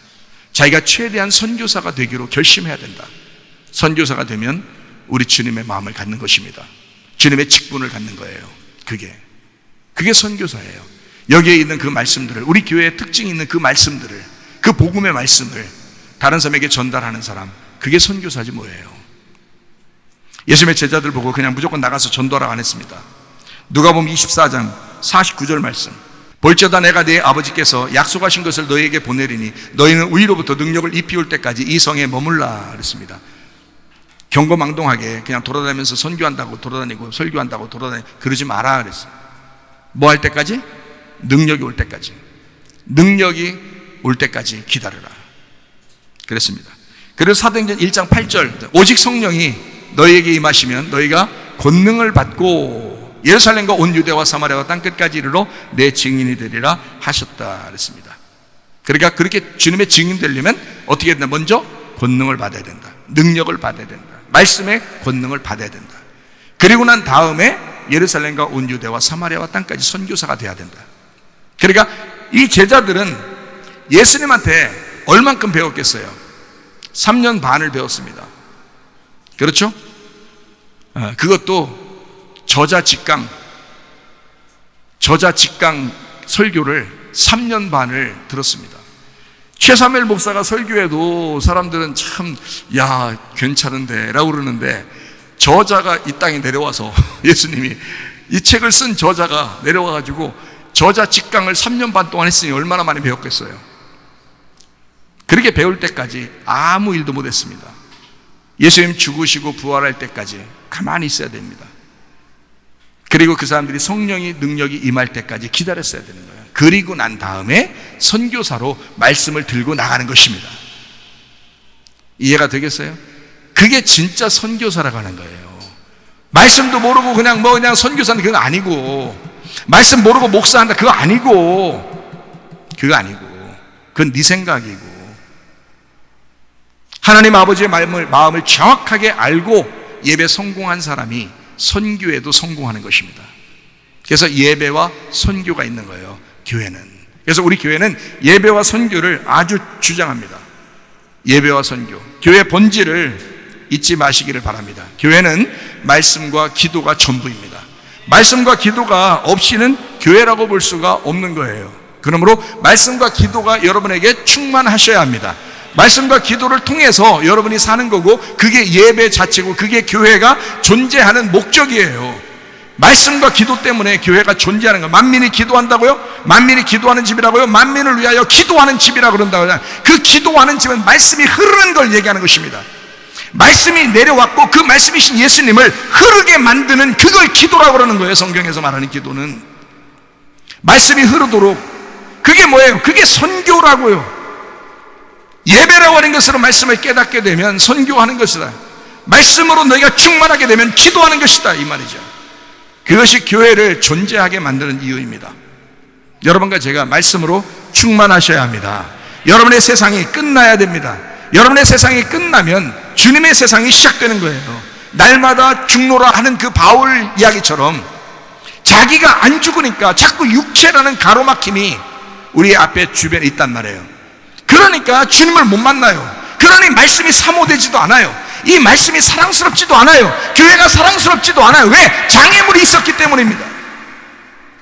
자기가 최대한 선교사가 되기로 결심해야 된다. 선교사가 되면 우리 주님의 마음을 갖는 것입니다. 주님의 직분을 갖는 거예요. 그게 선교사예요. 여기에 있는 그 말씀들을, 우리 교회의 특징이 있는 그 말씀들을, 그 복음의 말씀을 다른 사람에게 전달하는 사람, 그게 선교사지 뭐예요. 예수님의 제자들 보고 그냥 무조건 나가서 전도하라고 안 했습니다. 누가복음 24장 49절 말씀. 볼지어다 내가 네 아버지께서 약속하신 것을 너희에게 보내리니 너희는 위로부터 능력을 입히올 때까지 이 성에 머물라 그랬습니다. 경거망동하게 그냥 돌아다니면서 선교한다고 돌아다니고 설교한다고 돌아다니고 그러지 마라 그랬어요. 뭐 할 때까지? 능력이 올 때까지. 능력이 올 때까지 기다려라 그랬습니다. 그래서 사도행전 1장 8절 오직 성령이 너희에게 임하시면 너희가 권능을 받고 예루살렘과 온 유대와 사마리아와 땅끝까지 이르러 내 증인이 되리라 하셨다 그랬습니다. 그러니까 그렇게 주님의 증인 되려면 어떻게 해야 된다? 먼저 권능을 받아야 된다. 능력을 받아야 된다. 말씀의 권능을 받아야 된다. 그리고 난 다음에 예루살렘과 온 유대와 사마리아와 땅까지 선교사가 돼야 된다. 그러니까 이 제자들은 예수님한테 얼만큼 배웠겠어요? 3년 반을 배웠습니다. 그렇죠? 그것도 저자직강 설교를 3년 반을 들었습니다. 최사무엘 목사가 설교해도 사람들은 참 야 괜찮은데 라고 그러는데 저자가 이 땅에 내려와서 예수님이 이 책을 쓴 저자가 내려와가지고 저자 직강을 3년 반 동안 했으니 얼마나 많이 배웠겠어요. 그렇게 배울 때까지 아무 일도 못했습니다. 예수님 죽으시고 부활할 때까지 가만히 있어야 됩니다. 그리고 그 사람들이 성령의 능력이 임할 때까지 기다렸어야 되는 거예요. 그리고 난 다음에 선교사로 말씀을 들고 나가는 것입니다. 이해가 되겠어요? 그게 진짜 선교사라고 하는 거예요. 말씀도 모르고 그냥 선교사는 그건 아니고, 말씀 모르고 목사한다 그거 아니고, 그건 네 생각이고, 하나님 아버지의 마음을 정확하게 알고 예배 성공한 사람이 선교에도 성공하는 것입니다. 그래서 예배와 선교가 있는 거예요, 교회는. 그래서 우리 교회는 예배와 선교를 아주 주장합니다. 예배와 선교, 교회의 본질을 잊지 마시기를 바랍니다. 교회는 말씀과 기도가 전부입니다. 말씀과 기도가 없이는 교회라고 볼 수가 없는 거예요. 그러므로 말씀과 기도가 여러분에게 충만하셔야 합니다. 말씀과 기도를 통해서 여러분이 사는 거고, 그게 예배 자체고, 그게 교회가 존재하는 목적이에요. 말씀과 기도 때문에 교회가 존재하는 거예요. 만민이 기도한다고요? 만민이 기도하는 집이라고요? 만민을 위하여 기도하는 집이라고 그런다고요. 그 기도하는 집은 말씀이 흐르는 걸 얘기하는 것입니다. 말씀이 내려왔고 그 말씀이신 예수님을 흐르게 만드는 그걸 기도라고 그러는 거예요. 성경에서 말하는 기도는 말씀이 흐르도록. 그게 뭐예요? 그게 선교라고요. 예배라고 하는 것으로 말씀을 깨닫게 되면 선교하는 것이다. 말씀으로 너희가 충만하게 되면 기도하는 것이다, 이 말이죠. 그것이 교회를 존재하게 만드는 이유입니다. 여러분과 제가 말씀으로 충만하셔야 합니다. 여러분의 세상이 끝나야 됩니다. 여러분의 세상이 끝나면 주님의 세상이 시작되는 거예요. 날마다 죽노라 하는 그 바울 이야기처럼 자기가 안 죽으니까 자꾸 육체라는 가로막힘이 우리 앞에 주변에 있단 말이에요. 그러니까 주님을 못 만나요. 그러니 말씀이 사모되지도 않아요. 이 말씀이 사랑스럽지도 않아요. 교회가 사랑스럽지도 않아요. 왜? 장애물이 있었기 때문입니다.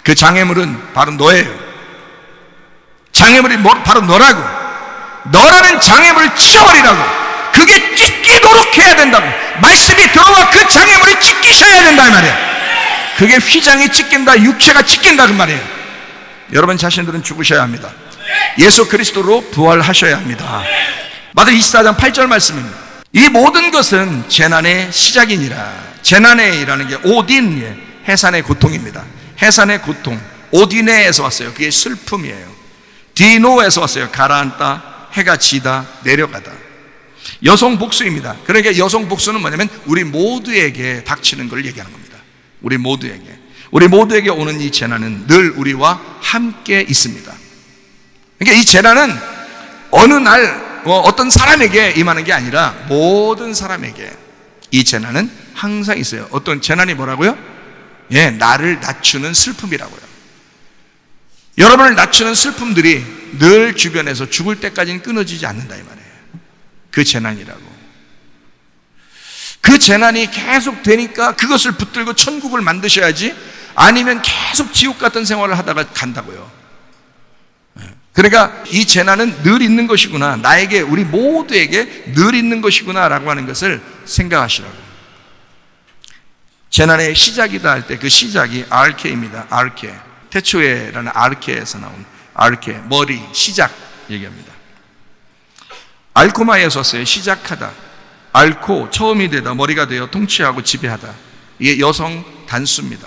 그 장애물은 바로 너예요. 장애물이 바로 너라고. 너라는 장애물을 치워버리라고. 그게 찢기도록 해야 된다고. 말씀이 들어와 그 장애물이 찢기셔야 된다, 이 말이에요. 그게 휘장이 찢긴다, 육체가 찢긴다, 그 말이에요. 여러분 자신들은 죽으셔야 합니다. 예수 그리스도로 부활하셔야 합니다. 마태복음 24장 8절 말씀입니다. 이 모든 것은 재난의 시작이니라. 재난이라는 게 오딘, 해산의 고통입니다. 해산의 고통, 오디네에서 왔어요. 그게 슬픔이에요. 디노에서 왔어요. 가라앉다, 해가 지다, 내려가다. 여성 복수입니다. 그러니까 여성 복수는 뭐냐면 우리 모두에게 닥치는 걸 얘기하는 겁니다. 우리 모두에게 오는 이 재난은 늘 우리와 함께 있습니다. 그러니까 이 재난은 어느 날 어떤 사람에게 임하는 게 아니라 모든 사람에게 이 재난은 항상 있어요. 어떤 재난이 뭐라고요? 나를 낮추는 슬픔이라고요. 여러분을 낮추는 슬픔들이 늘 주변에서 죽을 때까지는 끊어지지 않는다, 이 말이에요. 그 재난이라고. 그 재난이 계속 되니까 그것을 붙들고 천국을 만드셔야지, 아니면 계속 지옥 같은 생활을 하다가 간다고요. 그러니까 이 재난은 늘 있는 것이구나, 나에게, 우리 모두에게 늘 있는 것이구나 라고 하는 것을 생각하시라고. 재난의 시작이다 할 때 그 시작이 아르케입니다. 아르케. 태초에라는 아르케에서 나온 아르케, 머리, 시작 얘기합니다. 알코마에서 왔어요. 시작하다. 앓고 처음이 되다, 머리가 되어 통치하고 지배하다. 이게 여성 단수입니다.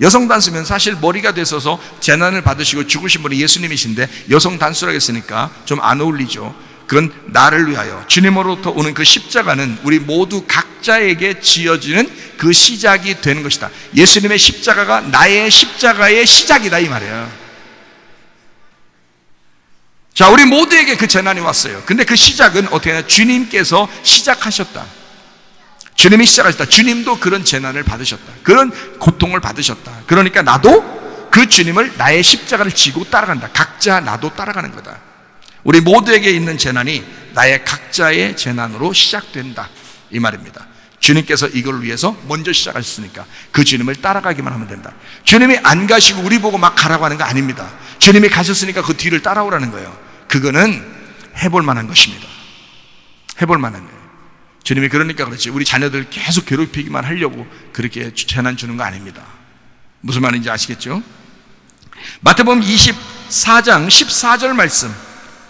여성 단수면 사실 머리가 되셔서 재난을 받으시고 죽으신 분이 예수님이신데 여성 단수라고 했으니까 좀 안 어울리죠. 그건 나를 위하여 주님으로부터 오는 그 십자가는 우리 모두 각자에게 지어지는 그 시작이 되는 것이다. 예수님의 십자가가 나의 십자가의 시작이다 이 말이에요. 자, 우리 모두에게 그 재난이 왔어요. 근데 그 시작은 어떻게 하냐? 주님께서 시작하셨다. 주님이 시작하셨다. 주님도 그런 재난을 받으셨다. 그런 고통을 받으셨다. 그러니까 나도 그 주님을 나의 십자가를 지고 따라간다. 각자 나도 따라가는 거다. 우리 모두에게 있는 재난이 나의 각자의 재난으로 시작된다 이 말입니다. 주님께서 이걸 위해서 먼저 시작하셨으니까 그 주님을 따라가기만 하면 된다. 주님이 안 가시고 우리 보고 막 가라고 하는 거 아닙니다. 주님이 가셨으니까 그 뒤를 따라오라는 거예요. 그거는 해볼 만한 것입니다. 해볼 만한 거예요. 주님이 그러니까 그렇지, 우리 자녀들 계속 괴롭히기만 하려고 그렇게 재난 주는 거 아닙니다. 무슨 말인지 아시겠죠? 마태복음 24장 14절 말씀,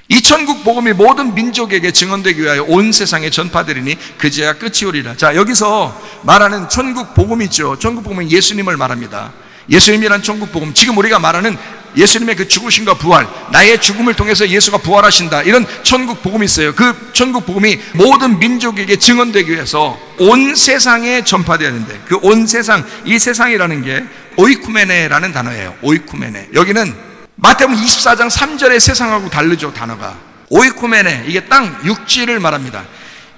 이 천국 복음이 모든 민족에게 증언되기 위하여 온 세상에 전파되리니 그제야 끝이 오리라. 자, 여기서 말하는 천국 복음 있죠. 천국 복음은 예수님을 말합니다. 예수님이란 천국 복음, 지금 우리가 말하는 예수님의 그 죽으심과 부활, 나의 죽음을 통해서 예수가 부활하신다, 이런 천국 복음이 있어요. 그 천국 복음이 모든 민족에게 증언되기 위해서 온 세상에 전파되어야 되는데, 그 온 세상, 이 세상이라는 게 오이쿠메네라는 단어예요. 오이쿠메네. 여기는 마태복음 24장 3절의 세상하고 다르죠. 단어가 오이쿠메네, 이게 땅 육지를 말합니다.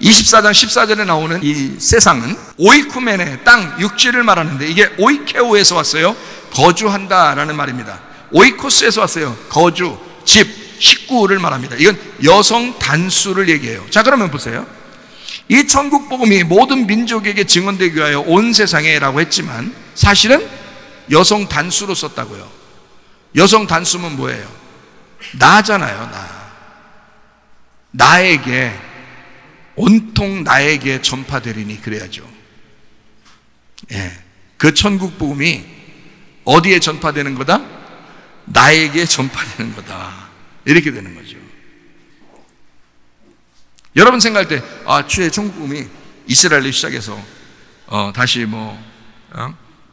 24장 14절에 나오는 이 세상은 오이쿠메네, 땅 육지를 말하는데 이게 오이케오에서 왔어요. 거주한다라는 말입니다. 오이코스에서 왔어요. 거주, 집, 식구를 말합니다. 이건 여성 단수를 얘기해요. 자, 그러면 보세요. 이 천국 복음이 모든 민족에게 증언되기 위하여 온 세상에라고 했지만 사실은 여성 단수로 썼다고요. 여성 단수면 뭐예요? 나잖아요. 나에게, 온통 나에게 전파되리니 그래야죠. 예, 그 천국 복음이 어디에 전파되는 거다? 나에게 전파되는 거다. 이렇게 되는 거죠. 여러분 생각할 때, 주의 천국 복음이 이스라엘로 시작해서 다시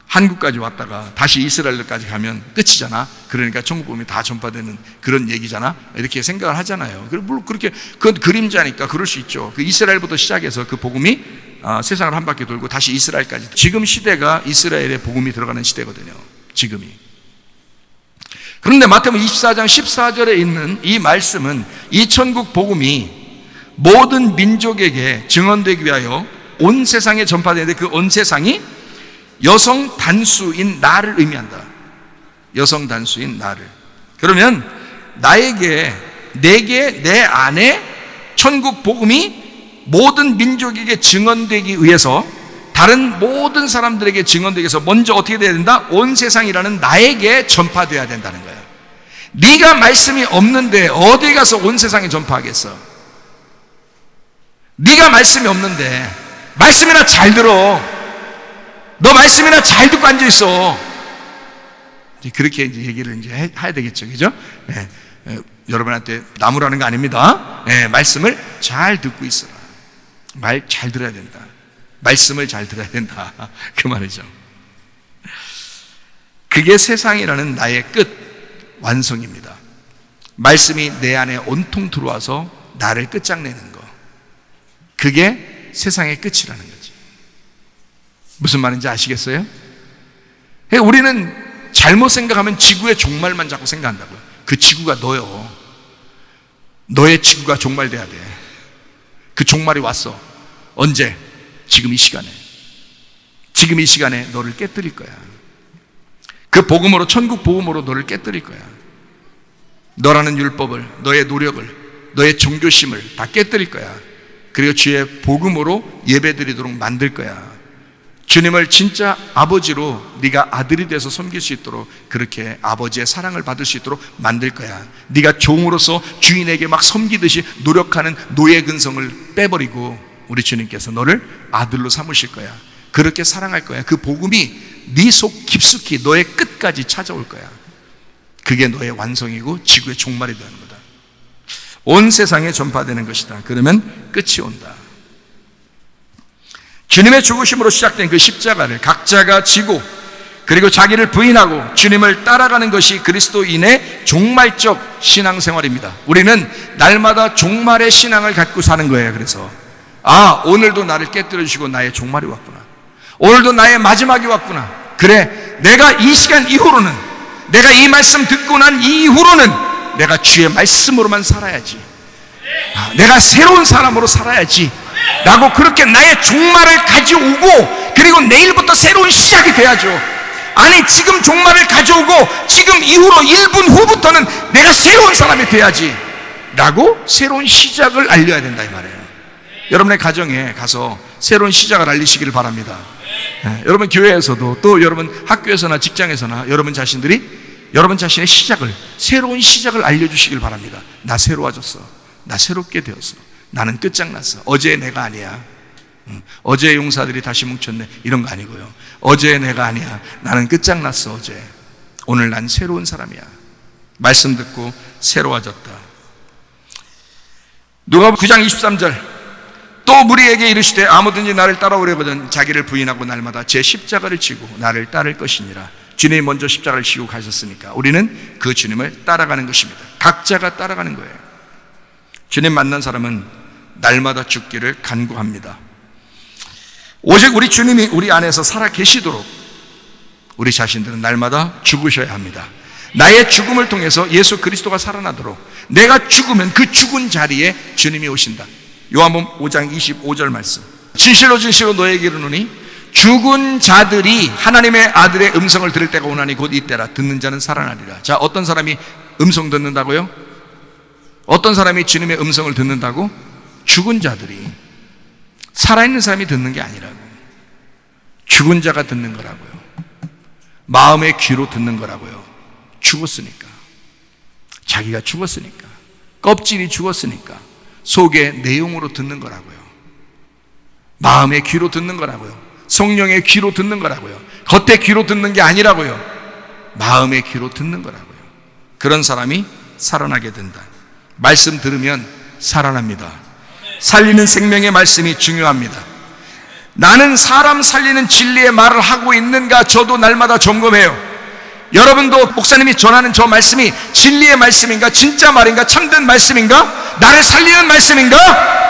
한국까지 왔다가 다시 이스라엘까지 가면 끝이잖아. 그러니까 천국 복음이 다 전파되는 그런 얘기잖아. 이렇게 생각을 하잖아요. 물론 그렇게, 그건 그림자니까 그럴 수 있죠. 그 이스라엘부터 시작해서 그 복음이 세상을 한 바퀴 돌고 다시 이스라엘까지. 지금 시대가 이스라엘의 복음이 들어가는 시대거든요. 지금이. 그런데 마태복음 24장 14절에 있는 이 말씀은 이 천국 복음이 모든 민족에게 증언되기 위하여 온 세상에 전파되는데 그 온 세상이 여성 단수인 나를 의미한다. 여성 단수인 나를. 그러면 나에게, 내게, 내 안에 천국 복음이 모든 민족에게 증언되기 위해서, 다른 모든 사람들에게 증언되기 위해서 먼저 어떻게 돼야 된다? 온 세상이라는 나에게 전파돼야 된다는 거예요. 네가 말씀이 없는데 어디 가서 온 세상에 전파하겠어? 네가 말씀이 없는데 말씀이나 잘 들어. 너 말씀이나 잘 듣고 앉아 있어. 그렇게 이제 얘기를 이제 해야 되겠죠, 그죠? 여러분한테 나무라는 거 아닙니다. 말씀을 잘 듣고 있어라. 말 잘 들어야 된다. 말씀을 잘 들어야 된다. 그 말이죠. 그게 세상이라는 나의 끝 완성입니다. 말씀이 내 안에 온통 들어와서 나를 끝장내는 거. 그게 세상의 끝이라는 거지. 무슨 말인지 아시겠어요? 우리는 잘못 생각하면 지구의 종말만 자꾸 생각한다고요. 그 지구가 너요. 너의 지구가 종말돼야 돼. 그 종말이 왔어. 언제? 지금 이 시간에. 지금 이 시간에 너를 깨뜨릴 거야. 그 복음으로, 천국 복음으로 너를 깨뜨릴 거야. 너라는 율법을, 너의 노력을, 너의 종교심을 다 깨뜨릴 거야. 그리고 주의 복음으로 예배드리도록 만들 거야. 주님을 진짜 아버지로 네가 아들이 돼서 섬길 수 있도록, 그렇게 아버지의 사랑을 받을 수 있도록 만들 거야. 네가 종으로서 주인에게 막 섬기듯이 노력하는 노예 근성을 빼버리고 우리 주님께서 너를 아들로 삼으실 거야. 그렇게 사랑할 거야. 그 복음이 네 속 깊숙이 너의 끝까지 찾아올 거야. 그게 너의 완성이고 지구의 종말이 되는 거다. 온 세상에 전파되는 것이다. 그러면 끝이 온다. 주님의 죽으심으로 시작된 그 십자가를 각자가 지고 그리고 자기를 부인하고 주님을 따라가는 것이 그리스도인의 종말적 신앙생활입니다. 우리는 날마다 종말의 신앙을 갖고 사는 거예요. 그래서 오늘도 나를 깨뜨려 주시고 나의 종말이 왔구나. 오늘도 나의 마지막이 왔구나. 그래, 내가 이 시간 이후로는, 내가 이 말씀 듣고 난 이후로는 내가 주의 말씀으로만 살아야지. 내가 새로운 사람으로 살아야지 라고 그렇게 나의 종말을 가져오고, 그리고 내일부터 새로운 시작이 돼야죠. 아니, 지금 종말을 가져오고 지금 이후로 1분 후부터는 내가 새로운 사람이 돼야지 라고 새로운 시작을 알려야 된다 이 말이에요. 여러분의 가정에 가서 새로운 시작을 알리시기를 바랍니다. 여러분 교회에서도, 또 여러분 학교에서나 직장에서나 여러분 자신들이 여러분 자신의 시작을, 새로운 시작을 알려주시길 바랍니다. 나 새로워졌어. 나 새롭게 되었어. 나는 끝장났어. 어제의 내가 아니야. 어제의 용사들이 다시 뭉쳤네, 이런 거 아니고요. 어제의 내가 아니야. 나는 끝장났어. 어제. 오늘 난 새로운 사람이야. 말씀 듣고 새로워졌다. 누가복음 9장 23절, 또 무리에게 이르시되 아무든지 나를 따라오려거든 자기를 부인하고 날마다 제 십자가를 지고 나를 따를 것이니라. 주님이 먼저 십자가를 지고 가셨으니까 우리는 그 주님을 따라가는 것입니다. 각자가 따라가는 거예요. 주님 만난 사람은 날마다 죽기를 간구합니다. 오직 우리 주님이 우리 안에서 살아 계시도록 우리 자신들은 날마다 죽으셔야 합니다. 나의 죽음을 통해서 예수 그리스도가 살아나도록, 내가 죽으면 그 죽은 자리에 주님이 오신다. 요한복음 5장 25절 말씀, 진실로 진실로 너에게 이르노니 죽은 자들이 하나님의 아들의 음성을 들을 때가 오나니 곧 이때라. 듣는 자는 살아나리라. 자, 어떤 사람이 음성 듣는다고요? 어떤 사람이 주님의 음성을 듣는다고? 죽은 자들이. 살아있는 사람이 듣는 게 아니라고. 죽은 자가 듣는 거라고요. 마음의 귀로 듣는 거라고요. 죽었으니까. 자기가 죽었으니까. 껍질이 죽었으니까 속의 내용으로 듣는 거라고요. 마음의 귀로 듣는 거라고요. 성령의 귀로 듣는 거라고요. 겉의 귀로 듣는 게 아니라고요. 마음의 귀로 듣는 거라고요. 그런 사람이 살아나게 된다. 말씀 들으면 살아납니다. 살리는 생명의 말씀이 중요합니다. 나는 사람 살리는 진리의 말을 하고 있는가 저도 날마다 점검해요. 여러분도 목사님이 전하는 저 말씀이 진리의 말씀인가, 진짜 말인가, 참된 말씀인가, 나를 살리는 말씀인가,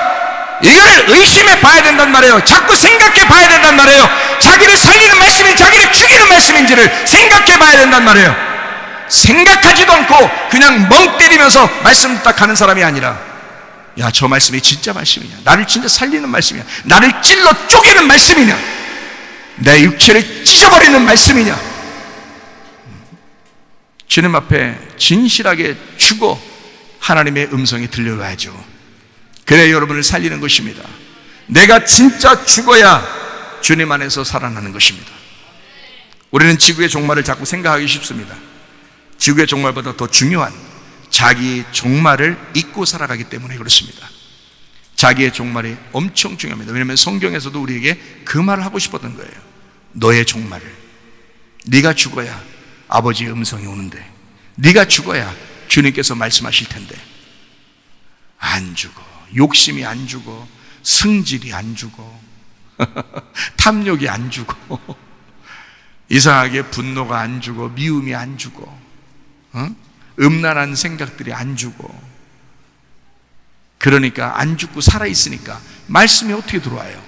이걸 의심해 봐야 된단 말이에요. 자꾸 생각해 봐야 된단 말이에요. 자기를 살리는 말씀이 자기를 죽이는 말씀인지를 생각해 봐야 된단 말이에요. 생각하지도 않고 그냥 멍 때리면서 말씀 딱 하는 사람이 아니라, 야, 저 말씀이 진짜 말씀이냐, 나를 진짜 살리는 말씀이냐, 나를 찔러 쪼개는 말씀이냐, 내 육체를 찢어버리는 말씀이냐. 주님 앞에 진실하게 죽어 하나님의 음성이 들려와야죠. 그래야 여러분을 살리는 것입니다. 내가 진짜 죽어야 주님 안에서 살아나는 것입니다. 우리는 지구의 종말을 자꾸 생각하기 쉽습니다. 지구의 종말보다 더 중요한 자기의 종말을 잊고 살아가기 때문에 그렇습니다. 자기의 종말이 엄청 중요합니다. 왜냐하면 성경에서도 우리에게 그 말을 하고 싶었던 거예요. 너의 종말을, 네가 죽어야 아버지의 음성이 오는데, 네가 죽어야 주님께서 말씀하실 텐데, 안 죽어. 욕심이 안 죽어. 성질이 안 죽어. 탐욕이 안 죽어. 이상하게 분노가 안 죽어. 미움이 안 죽어. 음란한 생각들이 안 죽어. 그러니까 안 죽고 살아있으니까 말씀이 어떻게 들어와요?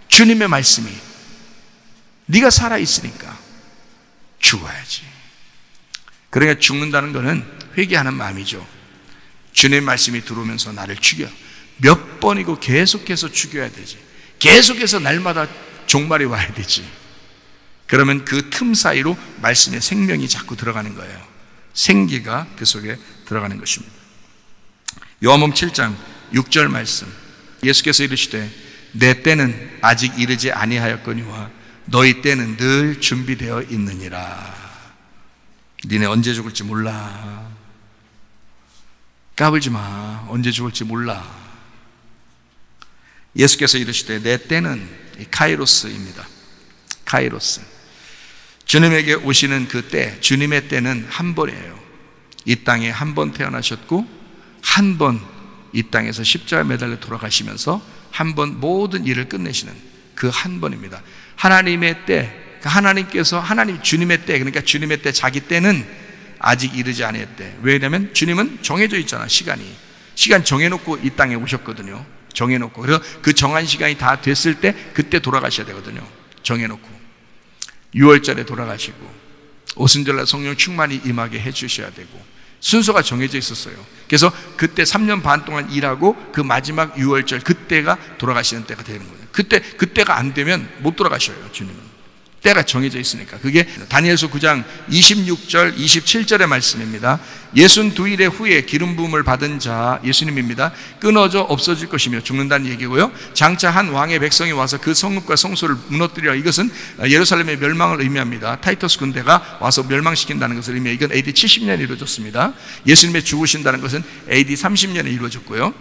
주님의 말씀이. 네가 살아있으니까 죽어야지. 그러니까 죽는다는 것은 회개하는 마음이죠. 주님의 말씀이 들어오면서 나를 죽여. 몇 번이고 계속해서 죽여야 되지. 계속해서 날마다 종말이 와야 되지. 그러면 그 틈 사이로 말씀의 생명이 자꾸 들어가는 거예요. 생기가 그 속에 들어가는 것입니다. 요한복음 7장 6절 말씀, 예수께서 이르시되 내 때는 아직 이르지 아니하였거니와 너희 때는 늘 준비되어 있느니라. 니네 언제 죽을지 몰라. 까불지 마. 언제 죽을지 몰라. 예수께서 이르시되 내 때는 카이로스입니다. 카이로스. 주님에게 오시는 그 때, 주님의 때는 한 번이에요. 이 땅에 한 번 태어나셨고 한 번 이 땅에서 십자가에 매달려 돌아가시면서 한 번 모든 일을 끝내시는 그 한 번입니다. 하나님의 때, 하나님께서 하나님 주님의 때, 그러니까 주님의 때, 자기 때는 아직 이르지 아니했대. 왜냐하면 주님은 정해져 있잖아. 시간 정해놓고 이 땅에 오셨거든요. 정해놓고. 그래서 그 정한 시간이 다 됐을 때 그때 돌아가셔야 되거든요. 정해놓고 6월절에 돌아가시고 오순절날 성령 충만히 임하게 해주셔야 되고 순서가 정해져 있었어요. 그래서 그때 3년 반 동안 일하고 그 마지막 6월절 그때가 돌아가시는 때가 되는 거예요. 그때가 안 되면 못 돌아가셔요. 주님은 때가 정해져 있으니까. 그게 다니엘서 9장 26절 27절의 말씀입니다. 62일 후에 기름 부음을 받은 자, 예수님입니다. 끊어져 없어질 것이며 죽는다는 얘기고요. 장차 한 왕의 백성이 와서 그 성읍과 성소를 무너뜨리라. 이것은 예루살렘의 멸망을 의미합니다. 타이터스 군대가 와서 멸망시킨다는 것을 의미해요. 이건 AD 70년에 이루어졌습니다. 예수님의 죽으신다는 것은 AD 30년에 이루어졌고요.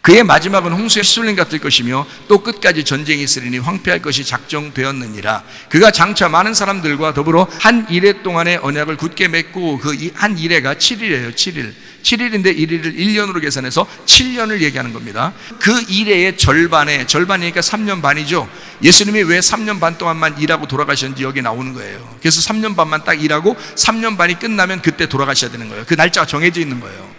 그의 마지막은 홍수의 휘둘림 같을 것이며 또 끝까지 전쟁이 있으리니 황폐할 것이 작정되었느니라. 그가 장차 많은 사람들과 더불어 한 이레 동안의 언약을 굳게 맺고 그 한 이레가 7일이에요. 7일인데 1일을 1년으로 계산해서 7년을 얘기하는 겁니다. 그 이레의 절반이니까 3년 반이죠. 예수님이 왜 3년 반 동안만 일하고 돌아가셨는지 여기 나오는 거예요. 그래서 3년 반만 딱 일하고 3년 반이 끝나면 그때 돌아가셔야 되는 거예요. 그 날짜가 정해져 있는 거예요.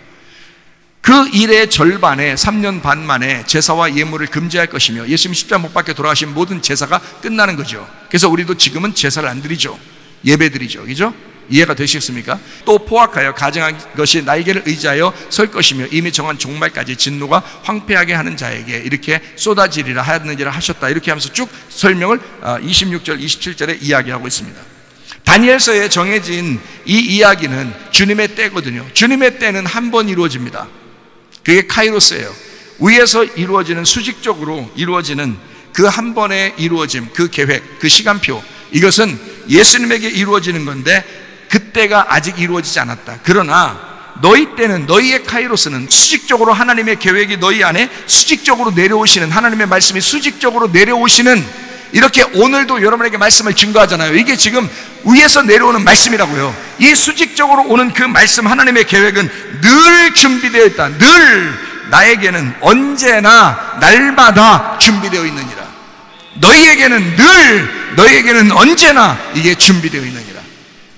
그 일의 절반에 3년 반 만에 제사와 예물을 금지할 것이며 예수님 십자가 못 박혀 돌아가신 모든 제사가 끝나는 거죠. 그래서 우리도 지금은 제사를 안 드리죠. 예배 드리죠. 그죠? 이해가 되시겠습니까? 또 포악하여 가증한 것이 날개를 의지하여 설 것이며 이미 정한 종말까지 진노가 황폐하게 하는 자에게 이렇게 쏟아지리라 하였느니라 하셨다. 이렇게 하면서 쭉 설명을 26절 27절에 이야기하고 있습니다. 다니엘서에 정해진 이 이야기는 주님의 때거든요. 주님의 때는 한 번 이루어집니다. 그게 카이로스예요. 위에서 이루어지는 수직적으로 이루어지는 그 한 번에 이루어짐, 그 계획, 그 시간표, 이것은 예수님에게 이루어지는 건데 그때가 아직 이루어지지 않았다. 그러나 너희 때는, 너희의 카이로스는 수직적으로 하나님의 계획이 너희 안에 수직적으로 내려오시는, 하나님의 말씀이 수직적으로 내려오시는, 이렇게 오늘도 여러분에게 말씀을 증거하잖아요. 이게 지금 위에서 내려오는 말씀이라고요. 이 수직적으로 오는 그 말씀, 하나님의 계획은 늘 준비되어 있다. 늘 나에게는 언제나 날마다 준비되어 있느니라. 너희에게는 언제나 이게 준비되어 있느니라.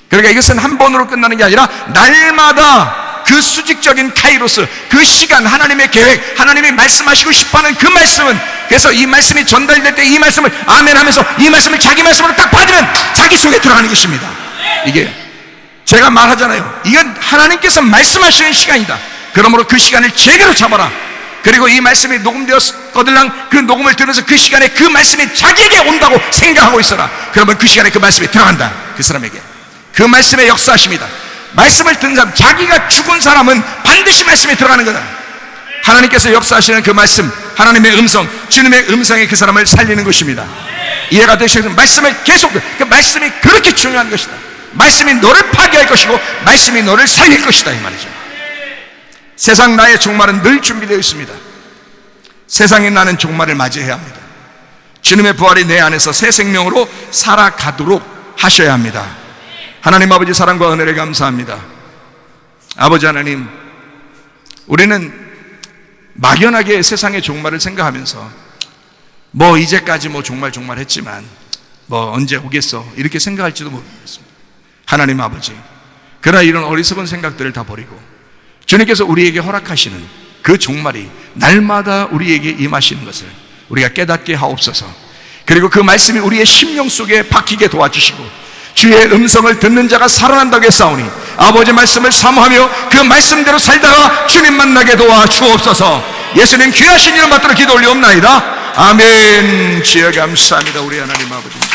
그러니까 이것은 한 번으로 끝나는 게 아니라 날마다 그 수직적인 카이로스, 그 시간, 하나님의 계획, 하나님이 말씀하시고 싶어하는 그 말씀은, 그래서 이 말씀이 전달될 때 이 말씀을 아멘 하면서 이 말씀을 자기 말씀으로 딱 받으면 자기 속에 들어가는 것입니다. 이게 제가 말하잖아요. 이건 하나님께서 말씀하시는 시간이다. 그러므로 그 시간을 제대로 잡아라. 그리고 이 말씀이 녹음되었거들랑 그 녹음을 들으면서 그 시간에 그 말씀이 자기에게 온다고 생각하고 있어라. 그러면 그 시간에 그 말씀이 들어간다. 그 사람에게 그 말씀의 역사하십니다. 말씀을 듣는 사람, 자기가 죽은 사람은 반드시 말씀이 들어가는 거다. 하나님께서 역사하시는 그 말씀, 하나님의 음성, 주님의 음성이 그 사람을 살리는 것입니다. 이해가 되시겠습니까? 말씀을 계속, 그 말씀이 그렇게 중요한 것이다. 말씀이 너를 파괴할 것이고 말씀이 너를 살릴 것이다, 이 말이죠. 세상 나의 종말은 늘 준비되어 있습니다. 세상에 나는 종말을 맞이해야 합니다. 주님의 부활이 내 안에서 새 생명으로 살아가도록 하셔야 합니다. 하나님 아버지 사랑과 은혜를 감사합니다. 아버지 하나님, 우리는 막연하게 세상의 종말을 생각하면서 뭐 이제까지 뭐 종말 했지만 뭐 언제 오겠어 이렇게 생각할지도 모르겠습니다. 하나님 아버지, 그러나 이런 어리석은 생각들을 다 버리고 주님께서 우리에게 허락하시는 그 종말이 날마다 우리에게 임하시는 것을 우리가 깨닫게 하옵소서. 그리고 그 말씀이 우리의 심령 속에 박히게 도와주시고 주의 음성을 듣는 자가 살아난다고 했사오니 아버지 말씀을 사모하며 그 말씀대로 살다가 주님 만나게 도와주옵소서. 예수님 귀하신 이름 받들어 기도 올리옵나이다. 아멘. 주여 감사합니다. 우리 하나님 아버지.